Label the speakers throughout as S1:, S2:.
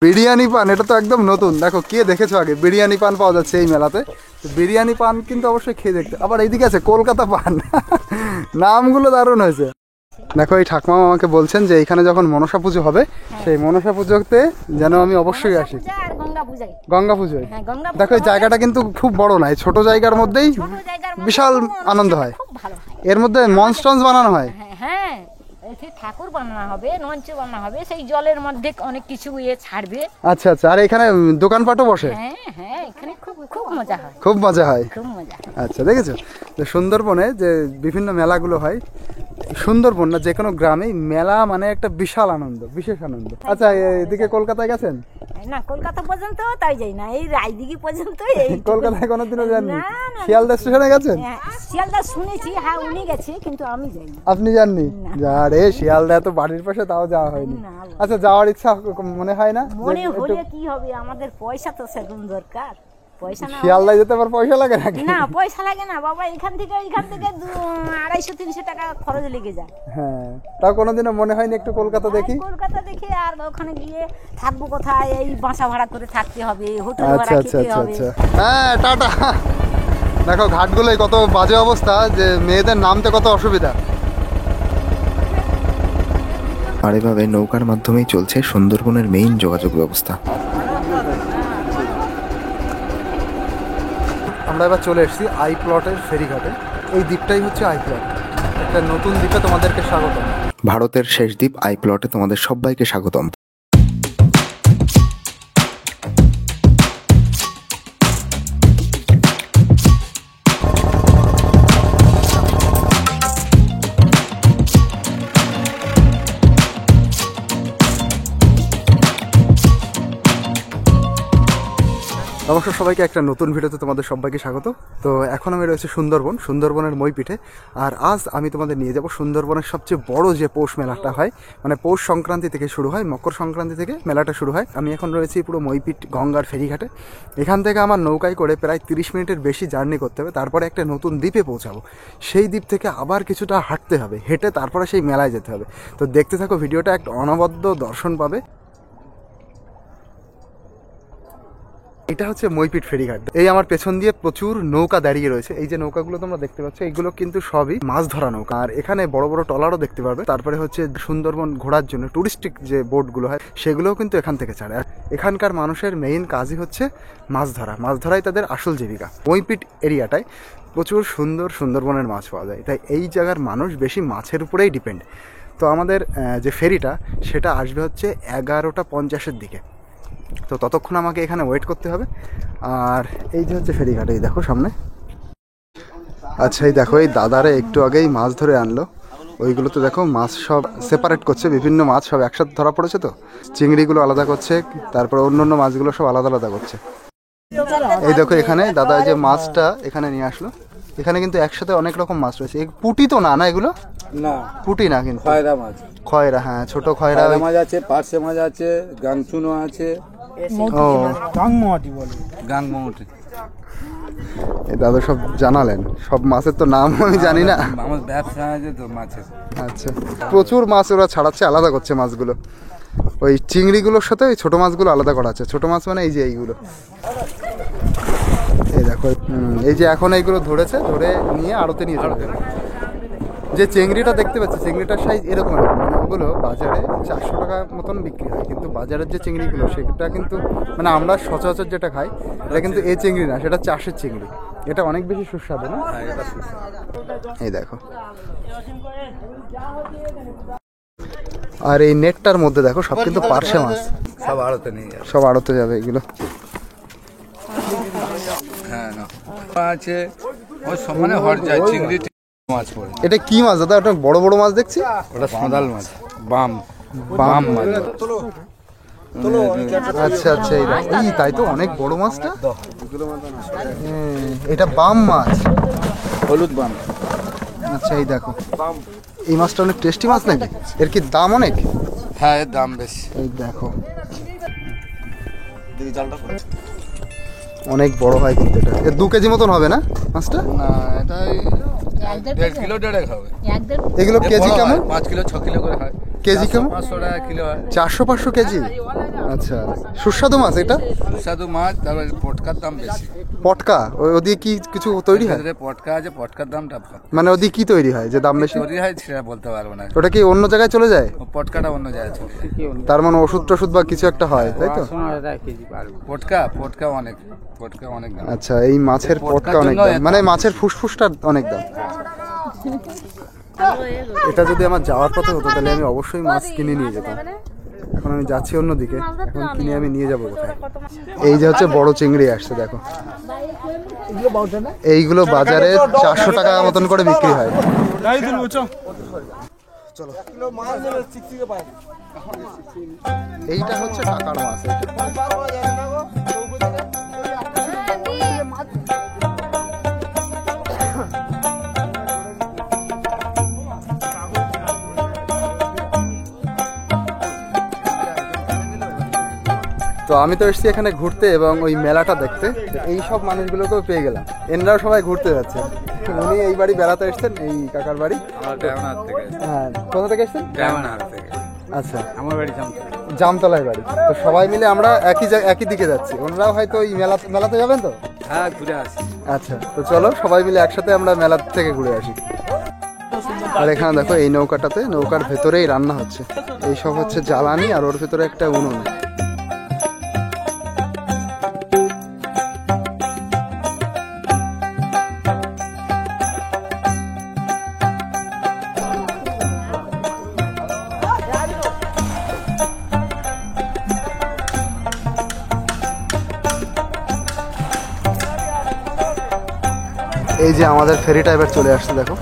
S1: বিরিয়ানি পান, এটা তো একদম নতুন। দেখো কে দেখেছো আগে বিরিয়ানি পান পাওয়া যাচ্ছে এই মেলাতে। বিরিয়ানি পান কিন্তু অবশ্যই খেয়ে দেখতে। আবার এইদিকে আছে কলকাতা পান। নামগুলো দারুণ হয়েছে। দেখো এই ঠাকুমা আমাকে বলছেন যে এখানে যখন মনসা পুজো হবে সেই মনসা পুজোতে যেন আমি অবশ্যই আসি। গঙ্গা পুজোয় দেখো এই জায়গাটা কিন্তু খুব বড় নয়, ছোট জায়গার মধ্যেই বিশাল আনন্দ হয়। এর মধ্যে মঞ্চ টঞ্চ বানানো হয়।
S2: হ্যাঁ, ঠাকুর বানানো হবে, মঞ্চ বানানো হবে, সেই জলের মধ্যে অনেক কিছু ছাড়বে।
S1: আচ্ছা আচ্ছা। আর এখানে দোকানপাটও বসে?
S2: হ্যাঁ হ্যাঁ, এখানে খুব মজা হয়।
S1: খুব মজা হয়।
S2: খুব মজা।
S1: আচ্ছা, দেখেছো যে সুন্দরবনে যে বিভিন্ন মেলাগুলো হয়, সুন্দরবন না যে কোনো গ্রামেই মেলা মানে একটা বিশাল আনন্দ, বিশেষ আনন্দ। আচ্ছা, এদিকে কলকাতায় গেছেন?
S2: না, কলকাতা পর্যন্ত তাই যাই না, এই রায়দিঘি পর্যন্ত।
S1: কলকাতায় কোনোদিনও যাননি? শিয়ালদা স্টেশনে গেছেন?
S2: শিয়ালদা শুনেছি, হ্যাঁ উনি গেছে, কিন্তু আমি যাইনি।
S1: আপনি যাননি? যা রে, শিয়ালদা তো বাড়ির পাশে, তাও যাওয়া হয়নি। আচ্ছা, যাওয়ার ইচ্ছা মনে হয় না?
S2: মনে হলে কি হবে, আমাদের পয়সা তো সেরকম দরকার।
S1: শিয়ালদায় যেতে আবার পয়সা লাগে নাকি?
S2: না, পয়সা লাগে না বাবা, এখান থেকে 250-300 টাকা খরচ লেগে যায়।
S1: হ্যাঁ, তাও কোনোদিনও মনে হয়নি একটু কলকাতা দেখি?
S2: কলকাতা দেখি আর ওখানে গিয়ে থাকবো কোথায়? এই বাসা ভাড়া করে থাকতে হবে, হোটেল ভাড়া
S1: আচ্ছা আচ্ছা
S2: খেতে হবে।
S1: আচ্ছা। হ্যাঁ, টাটা। দেখো ঘাটগুলোই কত বাজে অবস্থা, যে মেয়েদের নামতে কত অসুবিধা।
S3: আর এভাবে নৌকার মাধ্যমেই চলছে সুন্দরবনের মেইন যোগাযোগ ব্যবস্থা।
S1: আমরা এবার চলে এসেছি আই প্লটের ফেরিঘাটে। এই দ্বীপটাই হচ্ছে আই প্লট, একটা নতুন দ্বীপে তোমাদেরকে স্বাগতম।
S3: ভারতের শেষ দ্বীপ আই প্লটে তোমাদের সবাইকে স্বাগতম।
S1: নমস্কার সবাইকে, একটা নতুন ভিডিওতে তোমাদের সবাইকে স্বাগত। তো এখন আমি রয়েছে সুন্দরবনের মইপিঠে। আর আজ আমি তোমাদের নিয়ে যাব সুন্দরবনের সবচেয়ে বড় যে পৌষ মেলাটা হয়, মানে পৌষ সংক্রান্তি থেকে শুরু হয়, মকর সংক্রান্তি থেকে মেলাটা শুরু হয়। আমি এখন রয়েছি পুরো মইপিঠ গঙ্গার ফেরিঘাটে। এখান থেকে আমার নৌকায় করে প্রায় 30 মিনিটের বেশি জার্নি করতে হবে, তারপরে একটা নতুন দ্বীপে পৌঁছাবো। সেই দ্বীপ থেকে আবার কিছুটা হাঁটতে হবে, হেঁটে তারপরে সেই মেলায় যেতে হবে। তো দেখতে থাকো ভিডিওটা, একটা অনবদ্য দর্শন পাবে। এটা হচ্ছে মইপিঠ ফেরিঘাট। এই আমার পেছন দিয়ে প্রচুর নৌকা দাঁড়িয়ে রয়েছে। এই যে নৌকাগুলো তোমরা দেখতে পাচ্ছ, এইগুলো কিন্তু সবই মাছ ধরা নৌকা। আর এখানে বড় বড় ট্রলারও দেখতে পারবে। তারপরে হচ্ছে সুন্দরবন ঘোরার জন্য টুরিস্টিক যে বোটগুলো হয়, সেগুলোও কিন্তু এখান থেকে ছাড়ে। আর এখানকার মানুষের মেইন কাজই হচ্ছে মাছ ধরা। মাছ ধরাই তাদের আসল জীবিকা। মইপিঠ এরিয়াটায় প্রচুর সুন্দরবনের মাছ পাওয়া যায়, তাই এই জায়গার মানুষ বেশি মাছের উপরেই ডিপেন্ড। তো আমাদের যে ফেরিটা, সেটা আসবে হচ্ছে 11:50-এর দিকে। তো ততক্ষণ আমাকে এখানে ওয়েট করতে হবে। আর এই যে হচ্ছে ফেরিঘাট, এই দেখো সামনে। আচ্ছা, এই দেখো এই দাদারে একটু আগেই মাছ ধরে আনলো। ওইগুলো তো দেখো মাছ সব সেপারেট করছে, বিভিন্ন মাছ সব একসাথে ধরা পড়েছে। তো চিংড়িগুলো আলাদা করছে, তারপর অন্য মাছগুলো সব আলাদা আলাদা করছে। এই দেখো এখানে দাদা যে মাছটা এখানে নিয়ে আসলো। এখানে কিন্তু একসাথে অনেক রকম মাছ রয়েছে। পুঁটি তো না, না এগুলো
S4: না
S1: পুঁটি না, কিন্তু
S4: খয়রা মাছ।
S1: খয়রা, হ্যাঁ ছোট খয়রা
S4: মাছ আছে, পার্শে মাছ আছে, গাংচুনো আছে।
S1: ও,
S4: গাংমোটি।
S1: এই দাদা সব জানালেন। সব মাছের তো নাম আমি জানি না।
S4: আমার ব্যবসা আছে তো মাছের।
S1: আচ্ছা, প্রচুর মাছ ওরা ছাড়াচ্ছে, আলাদা করছে মাছগুলো। ওই চিংড়িগুলোর সাথে ওই ছোট মাছগুলো আলাদা করা আছে। ছোট মাছ মানে এই যে এইগুলো, এই দেখো। এই যে এখন এইগুলো ধরেছে, ধরে নিয়ে আড়তে নিয়ে যাবে। যে চিংড়িটা দেখতে পাচ্ছি, চিংড়িটার সাইজ এরকম, মানে ওগুলো বাজারে 400 টাকা মতন বিক্রি হয়। কিন্তু বাজারের যে চিংড়িগুলো, সেটা কিন্তু মানে আমরা সচরাচর যেটা খাই, এটা কিন্তু এই চিংড়ি না, সেটা চাষের চিংড়ি। এটা অনেক বেশি সুস্বাদু না? এই দেখো। আর এই নেটটার মধ্যে দেখো সব কিন্তু পার্শে মাছ,
S4: সব আড়তে নিয়ে যাবে,
S1: সব আড়তে যাবে এগুলো।
S4: হ্যাঁ না আছে ওই সমানে হট যায় চিংড়ি মাছ পড়ে।
S1: এটা কি মাছ দাদা? ওটা বড় বড় মাছ দেখছি।
S4: ওটা সঁদাল মাছ, বাম মাছ।
S1: আচ্ছা আচ্ছা, এই তাই তো অনেক বড় মাছটা। এটা বাম মাছ,
S4: হলুদ বাম।
S1: আচ্ছা, এই দেখো এই মাছটা অনেক টেস্টি মাছ নাকি? এর কি দাম অনেক?
S4: হ্যাঁ, এর দাম বেশি।
S1: এই দেখো অনেক বড় হয় কিন্তু এটা। 2 কেজি মতন হবে না মাছটা?
S4: না, এটা 1.5 কিলো 1.5 হবে।
S1: এগুলো কেজি কেমন?
S4: 5 কিলো 6 কিলো করে হয়।
S1: কেজি কেমন?
S4: 500 টাকা কিলো হয়।
S1: 400-500 কেজি? আচ্ছা, সুস্বাদু মাছ এটা?
S4: সুস্বাদু মাছ, তারপরে পটকার দাম বেশি।
S1: পটকা ওদিকে কি কিছু তৈরি হয়?
S4: ভেতরে পটকা আছে, পটকার দামটা কম।
S1: মানে ওদিকে কি তৈরি হয় যে দাম বেশি?
S4: তৈরি হয় সেটা বলতে পারবো না।
S1: ওটা কি অন্য জায়গায় চলে যায়?
S4: ও পটকাটা অন্য জায়গায় চলে যায়।
S1: তার মানে ওষুধ টষুধ বা কিছু একটা হয়, তাই তো?
S4: পটকা অনেক দাম।
S1: আচ্ছা, এই মাছের পটকা
S4: পটকার
S1: অনেক
S4: জন্য
S1: দাম, মানে মাছের ফুসফুসটা অনেক দাম। এটা যদি আমার যাওয়ার পথে হতো তাহলে আমি অবশ্যই মাছ কিনে নিয়ে যেতাম। এখন আমি যাচ্ছি অন্যদিকে, এখন কিনে আমি নিয়ে যাবো কোথায়? এই যে হচ্ছে বড় চিংড়ি আসছে, দেখো। এইগুলো বাজারে 400 টাকা মতন করে বিক্রি হয়। চলো, এইটা হচ্ছে টাকার মাছ। তো আমি তো এসেছি এখানে ঘুরতে এবং ওই মেলাটা দেখতে। এই সব মানুষগুলোকেও পেয়ে গেলাম, এনরাও সবাই ঘুরতে যাচ্ছে। উনি এই বাড়ি বেড়াতে এসছেন, এই কাকার বাড়ি। হ্যাঁ, কোথা থেকে এসছেন? আচ্ছা,
S4: আমার বাড়ি
S1: জামতলায় বাড়ি। তো সবাই মিলে আমরা একই দিকে যাচ্ছি। ওনারাও হয়তো ওই মেলাতে যাবেন তো?
S4: হ্যাঁ, ঘুরে আসি।
S1: আচ্ছা, তো চলো সবাই মিলে একসাথে আমরা মেলা থেকে ঘুরে আসি। আর এখানে দেখো, এই নৌকাটাতে, নৌকার ভেতরেই রান্না হচ্ছে। এই সব হচ্ছে জ্বালানি, আর ওর ভেতরে একটা উনুন। এই যে আমাদের ফেরিটা এবার চলে আসছে, দেখো।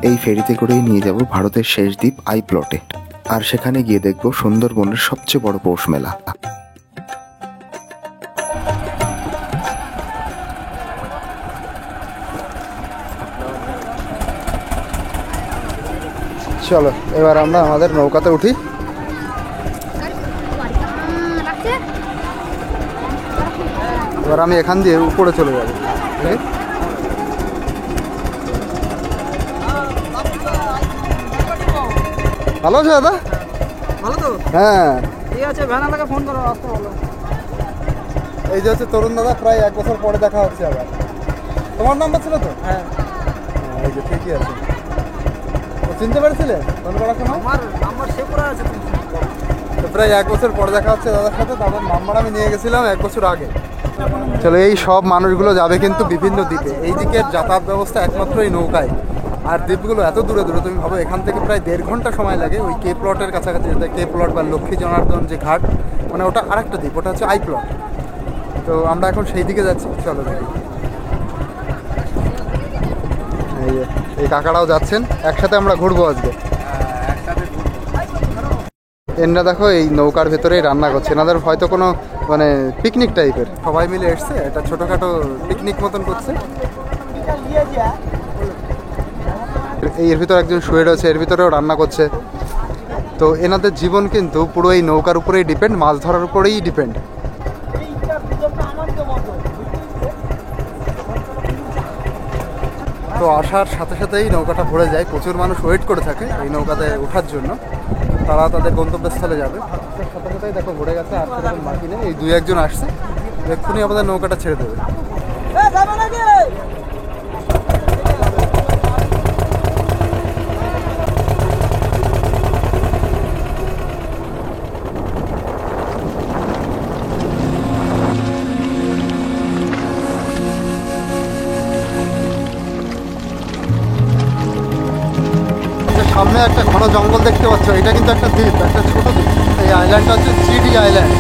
S3: এই ফেরিতে করেই নিয়ে যাব ভারতের শেষ দ্বীপ আই প্লটে, আর সেখানে গিয়ে দেখব সুন্দরবনের সবচেয়ে বড় পৌষ মেলা।
S1: চলো এবার আমরা আমাদের নৌকাতে উঠি। এবার আমি এখান দিয়ে উপরে চলে যাবো। ভালো আছো দাদা?
S5: ভালো তো?
S1: হ্যাঁ,
S5: ঠিক আছে, ভ্যানালাকে ফোন করো, আসতে বলো।
S1: এই যে হচ্ছে তরুণ দাদা, প্রায় 1 বছর পরে দেখা হচ্ছে আবার। তোমার নাম্বার ছিল তো?
S5: হ্যাঁ,
S1: এই যে ঠিকই আছে। তো চিনতে পেরেছিলে ফোন করার সময়?
S5: আমার নাম্বার সেভ করা আছে।
S1: তো প্রায় 1 বছর পরে দেখা হচ্ছে দাদার সাথে। দাদার নাম্বার আমি নিয়ে গেছিলাম 1 বছর আগে। চলো, এই সব মানুষগুলো যাবে কিন্তু বিভিন্ন দ্বীপে। এই দিকের যাতায়াত ব্যবস্থা একমাত্র এই নৌকায়। আর দ্বীপগুলো এত দূরে দূরে, তুমি ভাবো এখান থেকে প্রায় 1.5 ঘন্টা সময় লাগে ওই কে প্লটের কাছাকাছি। কে প্লট বা লক্ষ্মী জনার্দন যে ঘাট, মানে ওটা আরেকটা দ্বীপ, ওটা হচ্ছে আই প্লট। তো আমরা এখন সেই দিকে যাচ্ছি, চলো দেখি। এই কাকারাও যাচ্ছেন, একসাথে আমরা ঘুরবো আজকে। এনরা দেখো এই নৌকার ভেতরেই রান্না করছে। এনাদের হয়তো কোনো মানে পিকনিক টাইপের, সবাই মিলে এসছে, এটা ছোটোখাটো পিকনিক মতন করছে। এর ভিতরে একজন শুয়ে রয়েছে, এর ভিতরেও রান্না করছে। তো এনাদের জীবন কিন্তু পুরো এই নৌকার উপরেই ডিপেন্ড, মাছ ধরার উপরেই ডিপেন্ড। তো আসার সাথে সাথেই নৌকাটা ভরে যায়, প্রচুর মানুষ ওয়েট করে থাকে এই নৌকাতে ওঠার জন্য। তারা তাদের গন্তব্যস্থলে যাবে, সাথে সাথেই দেখো ভরে গেছে। আর সেরকম বাকি নেই, এই 2-1 জন আসছে, এক্ষুনি আমাদের নৌকাটা ছেড়ে দেবে। সামনে একটা ঘন জঙ্গল দেখতে পাচ্ছ, এটা কিন্তু একটা দ্বীপ, একটা ছোট দ্বীপ। এই আইল্যান্ডটা হচ্ছে চিডি আইল্যান্ড।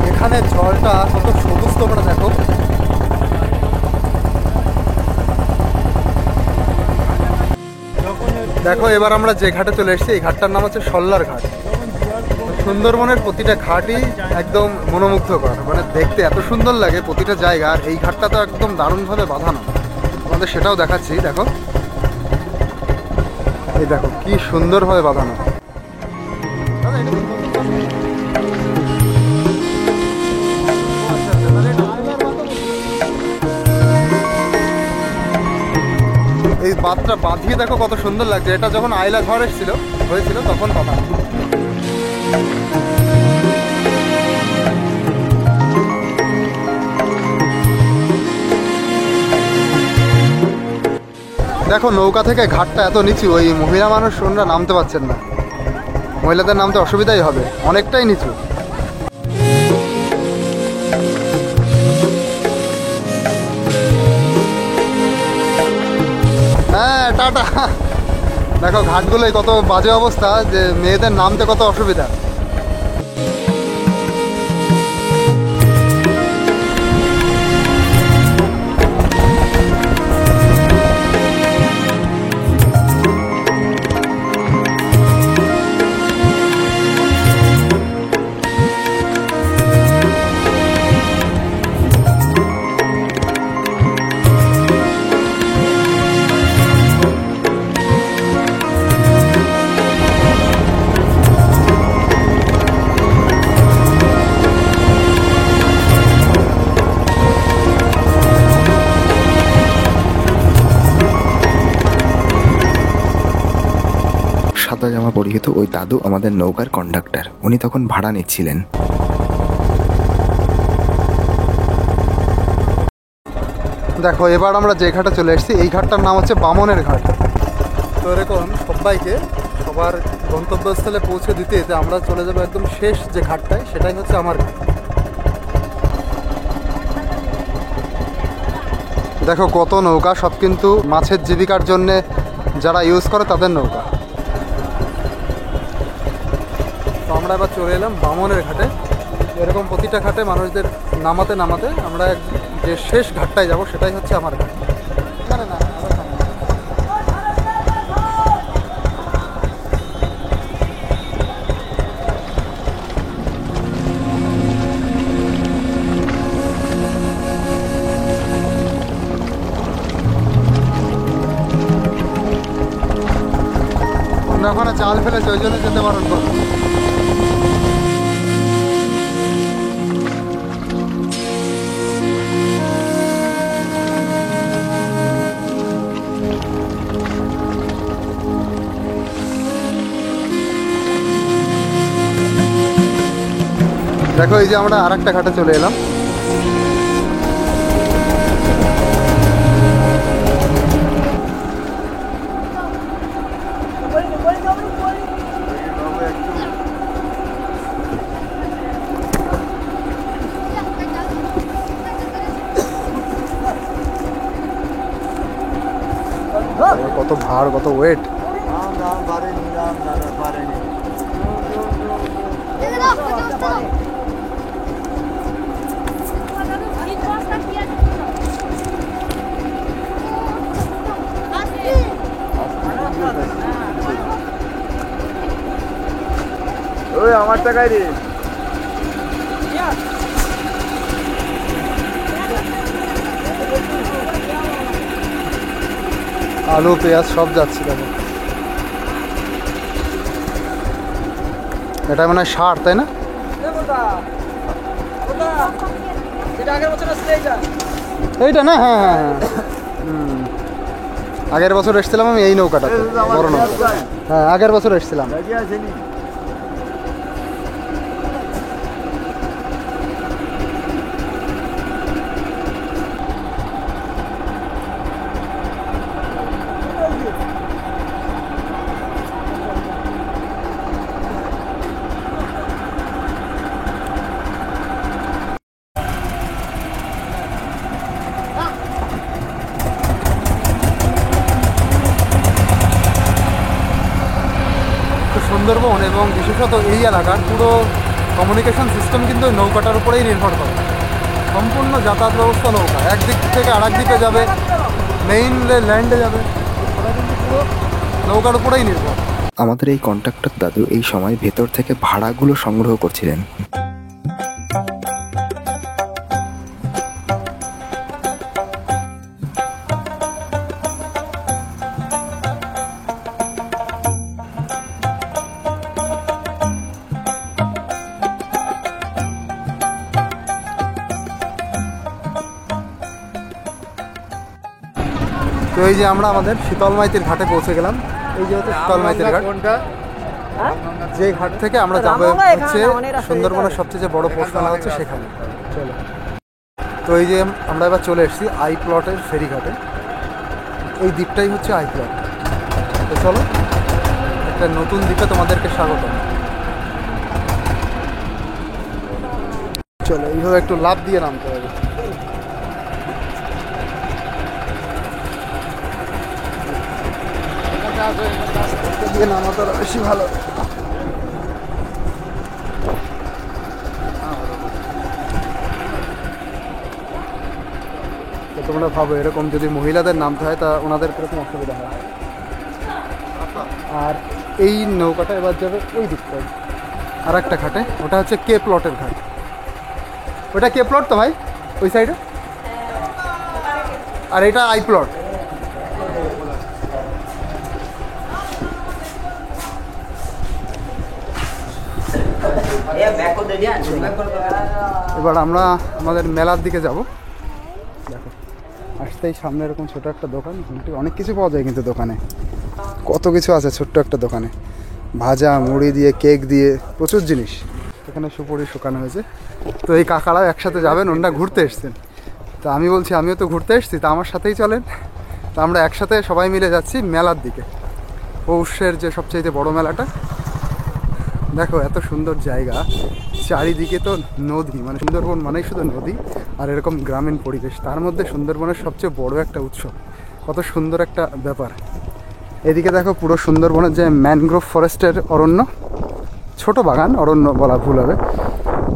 S1: এখানে জলটা কত সবুজ তোমরা দেখো। দেখো এবার আমরা যে ঘাটে চলে এসেছি, এই ঘাটটার নাম হচ্ছে সল্লার ঘাট। সুন্দরবনের প্রতিটা ঘাটই একদম মনোমুগ্ধকর, মানে দেখতে এত সুন্দর লাগে প্রতিটা জায়গা। আর এই ঘাটটা তো একদম দারুণভাবে বাঁধানো, তোমাদের সেটাও দেখাচ্ছি। দেখো, এই দেখো কি সুন্দরভাবে বাঁধানো। এই এই বাঁধটা বাঁধিয়ে দেখো কত সুন্দর লাগছে। এটা যখন আইলা ঝড় হয়েছিল তখন কথা। দেখো নৌকা থেকে ঘাটটা এত নিচু, ওই মহিলা মানুষ ওনারা নামতে পারছেন না, মহিলাদের নামতে অসুবিধাই হবে, অনেকটাই নিচু। হ্যাঁ টাটা। দেখো ঘাটগুলোই কত বাজে অবস্থা, যে মেয়েদের নামতে কত অসুবিধা।
S3: সাদা জামা পরিহিত ওই দাদু আমাদের নৌকার কন্ডাক্টর। উনি তখন ভাড়া নিচ্ছিলেন।
S1: দেখো এবার আমরা যে ঘাটে চলে এসেছি, এই ঘাটটার নাম হচ্ছে বামনের ঘাট। তো এরকম সবাইকে সবার গন্তব্যস্থলে পৌঁছে দিতে দিতে আমরা চলে যাবো একদম শেষ যে ঘাটটায়, সেটাই হচ্ছে আমার ঘাট। দেখো কত নৌকা, সব কিন্তু মাছের জীবিকার জন্যে যারা ইউজ করে তাদের নৌকা। তো আমরা এবার চলে এলাম বামনের ঘাটে। এরকম প্রতিটা ঘাটে মানুষদের নামাতে নামাতে আমরা যে শেষ ঘাটটায় যাব সেটাই হচ্ছে আমার ঘাট। ওখানে জাল ফেলেছে, ওই জন্য যেতে বারণ করবো। দেখো এই যে আমরা আর একটা ঘাটে চলে এলাম। কত ভার, কত ওয়েট।
S5: ওই আমার টাকায় রে।
S1: আলু পেঁয়াজ সব যাচ্ছে। দেখো এটা মানে সার, তাই না? এইটা না, হ্যাঁ হ্যাঁ হ্যাঁ। আগের বছর এসেছিলাম আমি এই নৌকাটাতে, বড় নৌকা। হ্যাঁ আগের বছর এসেছিলাম। সুন্দরবন এবং বিশেষত এই এলাকার পুরো কমিউনিকেশন সিস্টেম কিন্তু ওই নৌকাটার উপরেই নির্ভর করে। সম্পূর্ণ যাতায়াত ব্যবস্থা নৌকা, একদিক থেকে আরেক দিকে যাবে, মেইন ল্যান্ডে যাবে, ওরা কিন্তু পুরো নৌকার উপরেই নির্ভর।
S3: আমাদের এই কন্ট্রাক্টর দাদু এই সময় ভেতর থেকে ভাড়াগুলো সংগ্রহ করছিলেন।
S1: তো তো এই যে আমরা আমাদের শীতলমাইতির ঘাটে পৌঁছে গেলাম। এই যে হচ্ছে শীতলমাইতির ঘাট,
S4: কোনটা?
S1: যে ঘাট থেকে আমরা যাবো হচ্ছে সুন্দরবনের সবচেয়ে যে বড় পোস্টখানা হচ্ছে সেখানে। চলো, তো এই যে আমরা এবার চলে এসেছি আই প্লটের ফেরিঘাটে। এই দ্বীপটাই হচ্ছে আই প্লট। তো চলো, একটা নতুন দ্বীপে তোমাদেরকে স্বাগত। চলো, এইভাবে একটু লাফ দিয়ে নামতে হবে। দিয়ে নামাটা বেশি ভালো। তো তোমরা ভাবো এরকম যদি মহিলাদের নামতে হয় তা ওনাদের কিরকম অসুবিধা হয়। আর এই নৌকাটা এবার যাবে ওই দিকটায় আর একটা ঘাটে, ওটা হচ্ছে কে প্লটের ঘাট। ওটা কে প্লট তো ভাই ওই সাইডে, আর এটা আই প্লট। এবার আমরা আমাদের মেলার দিকে যাব। দেখো আসতেই সামনে এরকম ছোট একটা দোকান, অনেক কিছু পাওয়া যায় কিন্তু দোকানে কত কিছু আছে। ছোট্ট একটা দোকানে ভাজা মুড়ি দিয়ে, কেক দিয়ে, প্রচুর জিনিস। এখানে সুপুরি শুকানো হয়েছে। তো এই কাকারাও একসাথে যাবেন, ওনারা ঘুরতে এসছেন। তা আমি বলছি আমিও তো ঘুরতে এসেছি, তা আমার সাথেই চলেন। তো আমরা একসাথে সবাই মিলে যাচ্ছি মেলার দিকে, পৌষের যে সবচেয়ে বড় মেলাটা। দেখো এত সুন্দর জায়গা, চারিদিকে তো নদী, মানে সুন্দরবন মানেই শুধু নদী আর এরকম গ্রামীণ পরিবেশ, তার মধ্যে সুন্দরবনের সবচেয়ে বড় একটা উৎসব। কত সুন্দর একটা ব্যাপার। এদিকে দেখো পুরো সুন্দরবনের যে ম্যানগ্রোভ ফরেস্টের অরণ্য, ছোট বাগান, অরণ্য বলা ভুল হবে।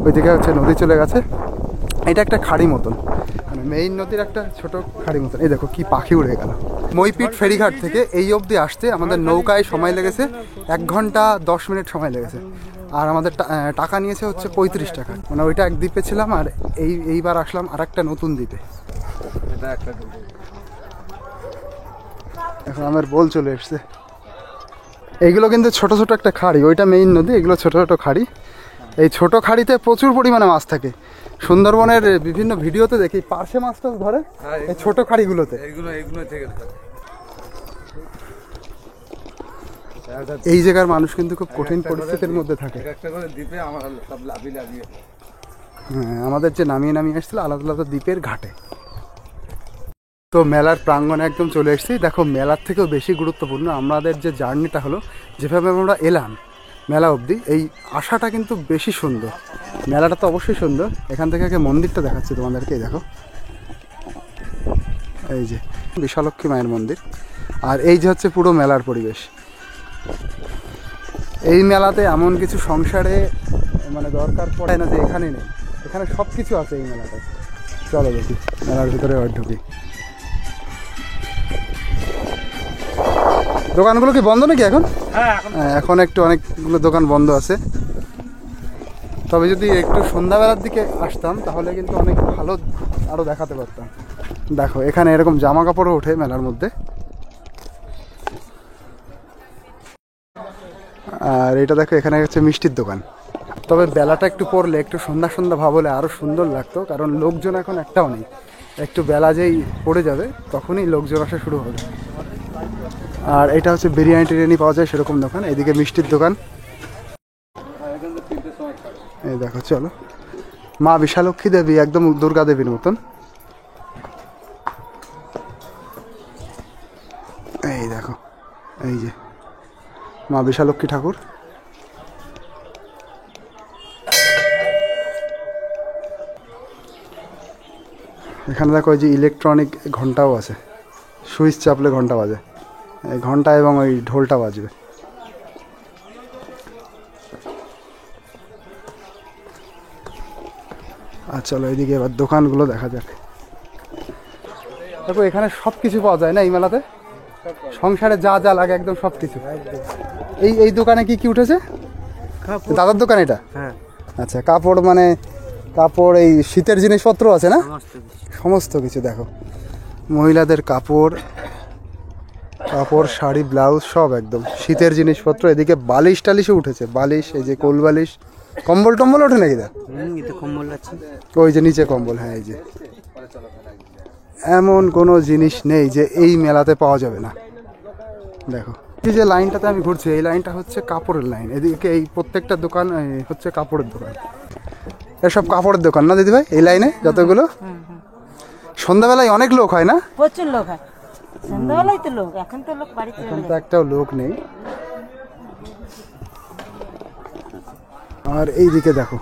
S1: ওইদিকে হচ্ছে নদী চলে গেছে। এটা একটা খাড়ি মতন, মানে মেইন নদীর একটা ছোট খাড়ি মতন। এই দেখো কি পাখি উড়ে গেল। মইপিট ফেরিঘাট থেকে এই অবধি আসতে আমাদের নৌকায় সময় লেগেছে 1 ঘন্টা 10 মিনিট সময় লেগেছে। আর আমাদের টাকা নিয়েছে হচ্ছে 35 টাকা। মানে ওইটা এক দ্বীপে ছিলাম, আর এইবার আসলাম আর একটা নতুন দ্বীপে। এখন আমার বোল চলে এসছে। এইগুলো কিন্তু ছোট ছোট একটা খাড়ি, ওইটা মেইন নদী, এগুলো ছোট ছোট খাড়ি। এই ছোট খাড়িতে প্রচুর পরিমাণে মাছ থাকে। সুন্দরবনের বিভিন্ন ভিডিওতে দেখি পার্শে মাছ টাছ ধরে এই ছোট খাড়িগুলোতে। এই জায়গার মানুষ কিন্তু খুব কঠিন পরিস্থিতির মধ্যে থাকে। হ্যাঁ, আমাদের যে নামিয়ে নামিয়ে এসেছিল আলাদা আলাদা দ্বীপের ঘাটে। তো মেলার প্রাঙ্গণে একদম চলে এসেছি। দেখো মেলার থেকেও বেশি গুরুত্বপূর্ণ আমাদের যে জার্নিটা হলো, যেভাবে আমরা এলাম মেলা অবধি, এই আশাটা কিন্তু বেশি সুন্দর। মেলাটা তো অবশ্যই সুন্দর। এখান থেকে আগে মন্দিরটা দেখাচ্ছি তোমাদেরকে। দেখো এই যে বিশালক্ষী মায়ের মন্দির, আর এই যে হচ্ছে পুরো মেলার পরিবেশ। এই মেলাতে এমন কিছু সংসারে মানে দরকার পড়ে না যে এখানে নেই, এখানে সব কিছু আছে এই মেলাটায়। চলো দেখি মেলার ভিতরে ঢুকি। দোকানগুলো কি বন্ধ নাকি এখন? হ্যাঁ, এখন একটু অনেকগুলো দোকান বন্ধ আছে। তবে যদি একটু সন্ধ্যাবেলার দিকে আসতাম তাহলে কিন্তু অনেক ভালো আরও দেখাতে পারতাম। দেখো এখানে এরকম জামা কাপড়ও ওঠে মেলার মধ্যে। আর এটা দেখো এখানে হচ্ছে মিষ্টির দোকান। তবে বেলাটা একটু পড়লে, একটু সন্ধ্যা সন্ধ্যা ভাব হলে আরও সুন্দর লাগতো, কারণ লোকজন এখন একটাও নেই। একটু বেলা যেই পড়ে যাবে তখনই লোকজন আসা শুরু হবে। আর এটা হচ্ছে বিরিয়ানি টিরিয়ানি পাওয়া যায় সেরকম দোকান। এদিকে মিষ্টির দোকান। এই দেখো চলো, মা বিশালক্ষী দেবী একদম দুর্গা দেবীর মতন। এই দেখো এই যে মা বিশালক্ষী ঠাকুর। এখানে দেখো ওই যে ইলেকট্রনিক ঘন্টাও আছে, সুইচ চাপলে ঘন্টা বাজে। এই ঘন্টা এবং ওই ঢোলটা বাজবে। আর চলো এইদিকে এবার দোকানগুলো দেখা যাক। দেখো এখানে সব কিছু পাওয়া যায় না এই মেলাতে, সংসারে যা যা লাগে একদম সব কিছু। এই দোকানে কি কি উঠেছে? দাদার দোকান এটা? হ্যাঁ। আচ্ছা, কাপড় মানে কাপড়, এই শীতের জিনিসপত্র আছে না? সমস্ত কিছু দেখো, মহিলাদের কাপড়, শাড়ি, ব্লাউজ সব একদম শীতের জিনিসপত্র। এদিকে বালিশ টালিশও উঠেছে, বালিশ, এই যে কোল বালিশ, কম্বল টম্বল ওঠে নাকি? ওই যে নিচে কম্বল, হ্যাঁ এই যে এমন কোনো জিনিস নেই যে এই মেলাতে পাওয়া যাবে না। দেখো এই যে লাইনটাতে আমি ঘুরছি, এই লাইনটা হচ্ছে কাপড়ের লাইন। এদিকে এই প্রত্যেকটা দোকান হচ্ছে কাপড়ের দোকান, এসব কাপড়ের দোকান না দিদিভাই? এই লাইনে যতগুলো সন্ধ্যাবেলায় অনেক লোক হয় না?
S2: প্রচুর লোক হয় সন্ধ্যাবেলায় তো লোক, এখন তো লোক বাড়িতে
S1: এখন তো একটাও লোক নেই। আর এই দিকে দেখো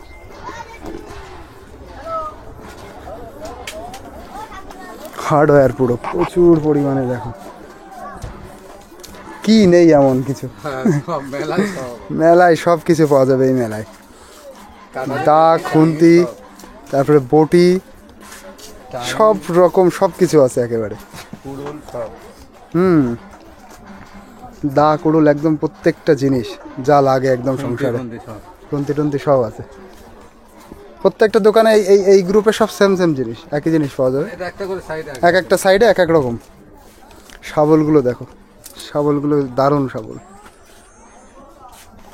S1: হার্ডওয়্যার পুরো প্রচুর পরিমাণে। দেখো কি নেই এমন কিছু, মেলায় সব কিছু পাওয়া যাবে এই মেলায়। দা, খুন্তি, তারপরে বটি, সব রকম সব কিছু আছে একেবারে। দা কুড়ুল একদম প্রত্যেকটা জিনিস যা লাগে একদম সংসারে, খুন্তি টুন্তি সব আছে। প্রত্যেকটা দোকানে এই এই গ্রুপে সব সেম সেম জিনিস, একই জিনিস পাওয়া যাবে। এক একটা সাইডে এক এক রকম। শাবলগুলো দেখো, শাবলগুলো দারুণ শাবল।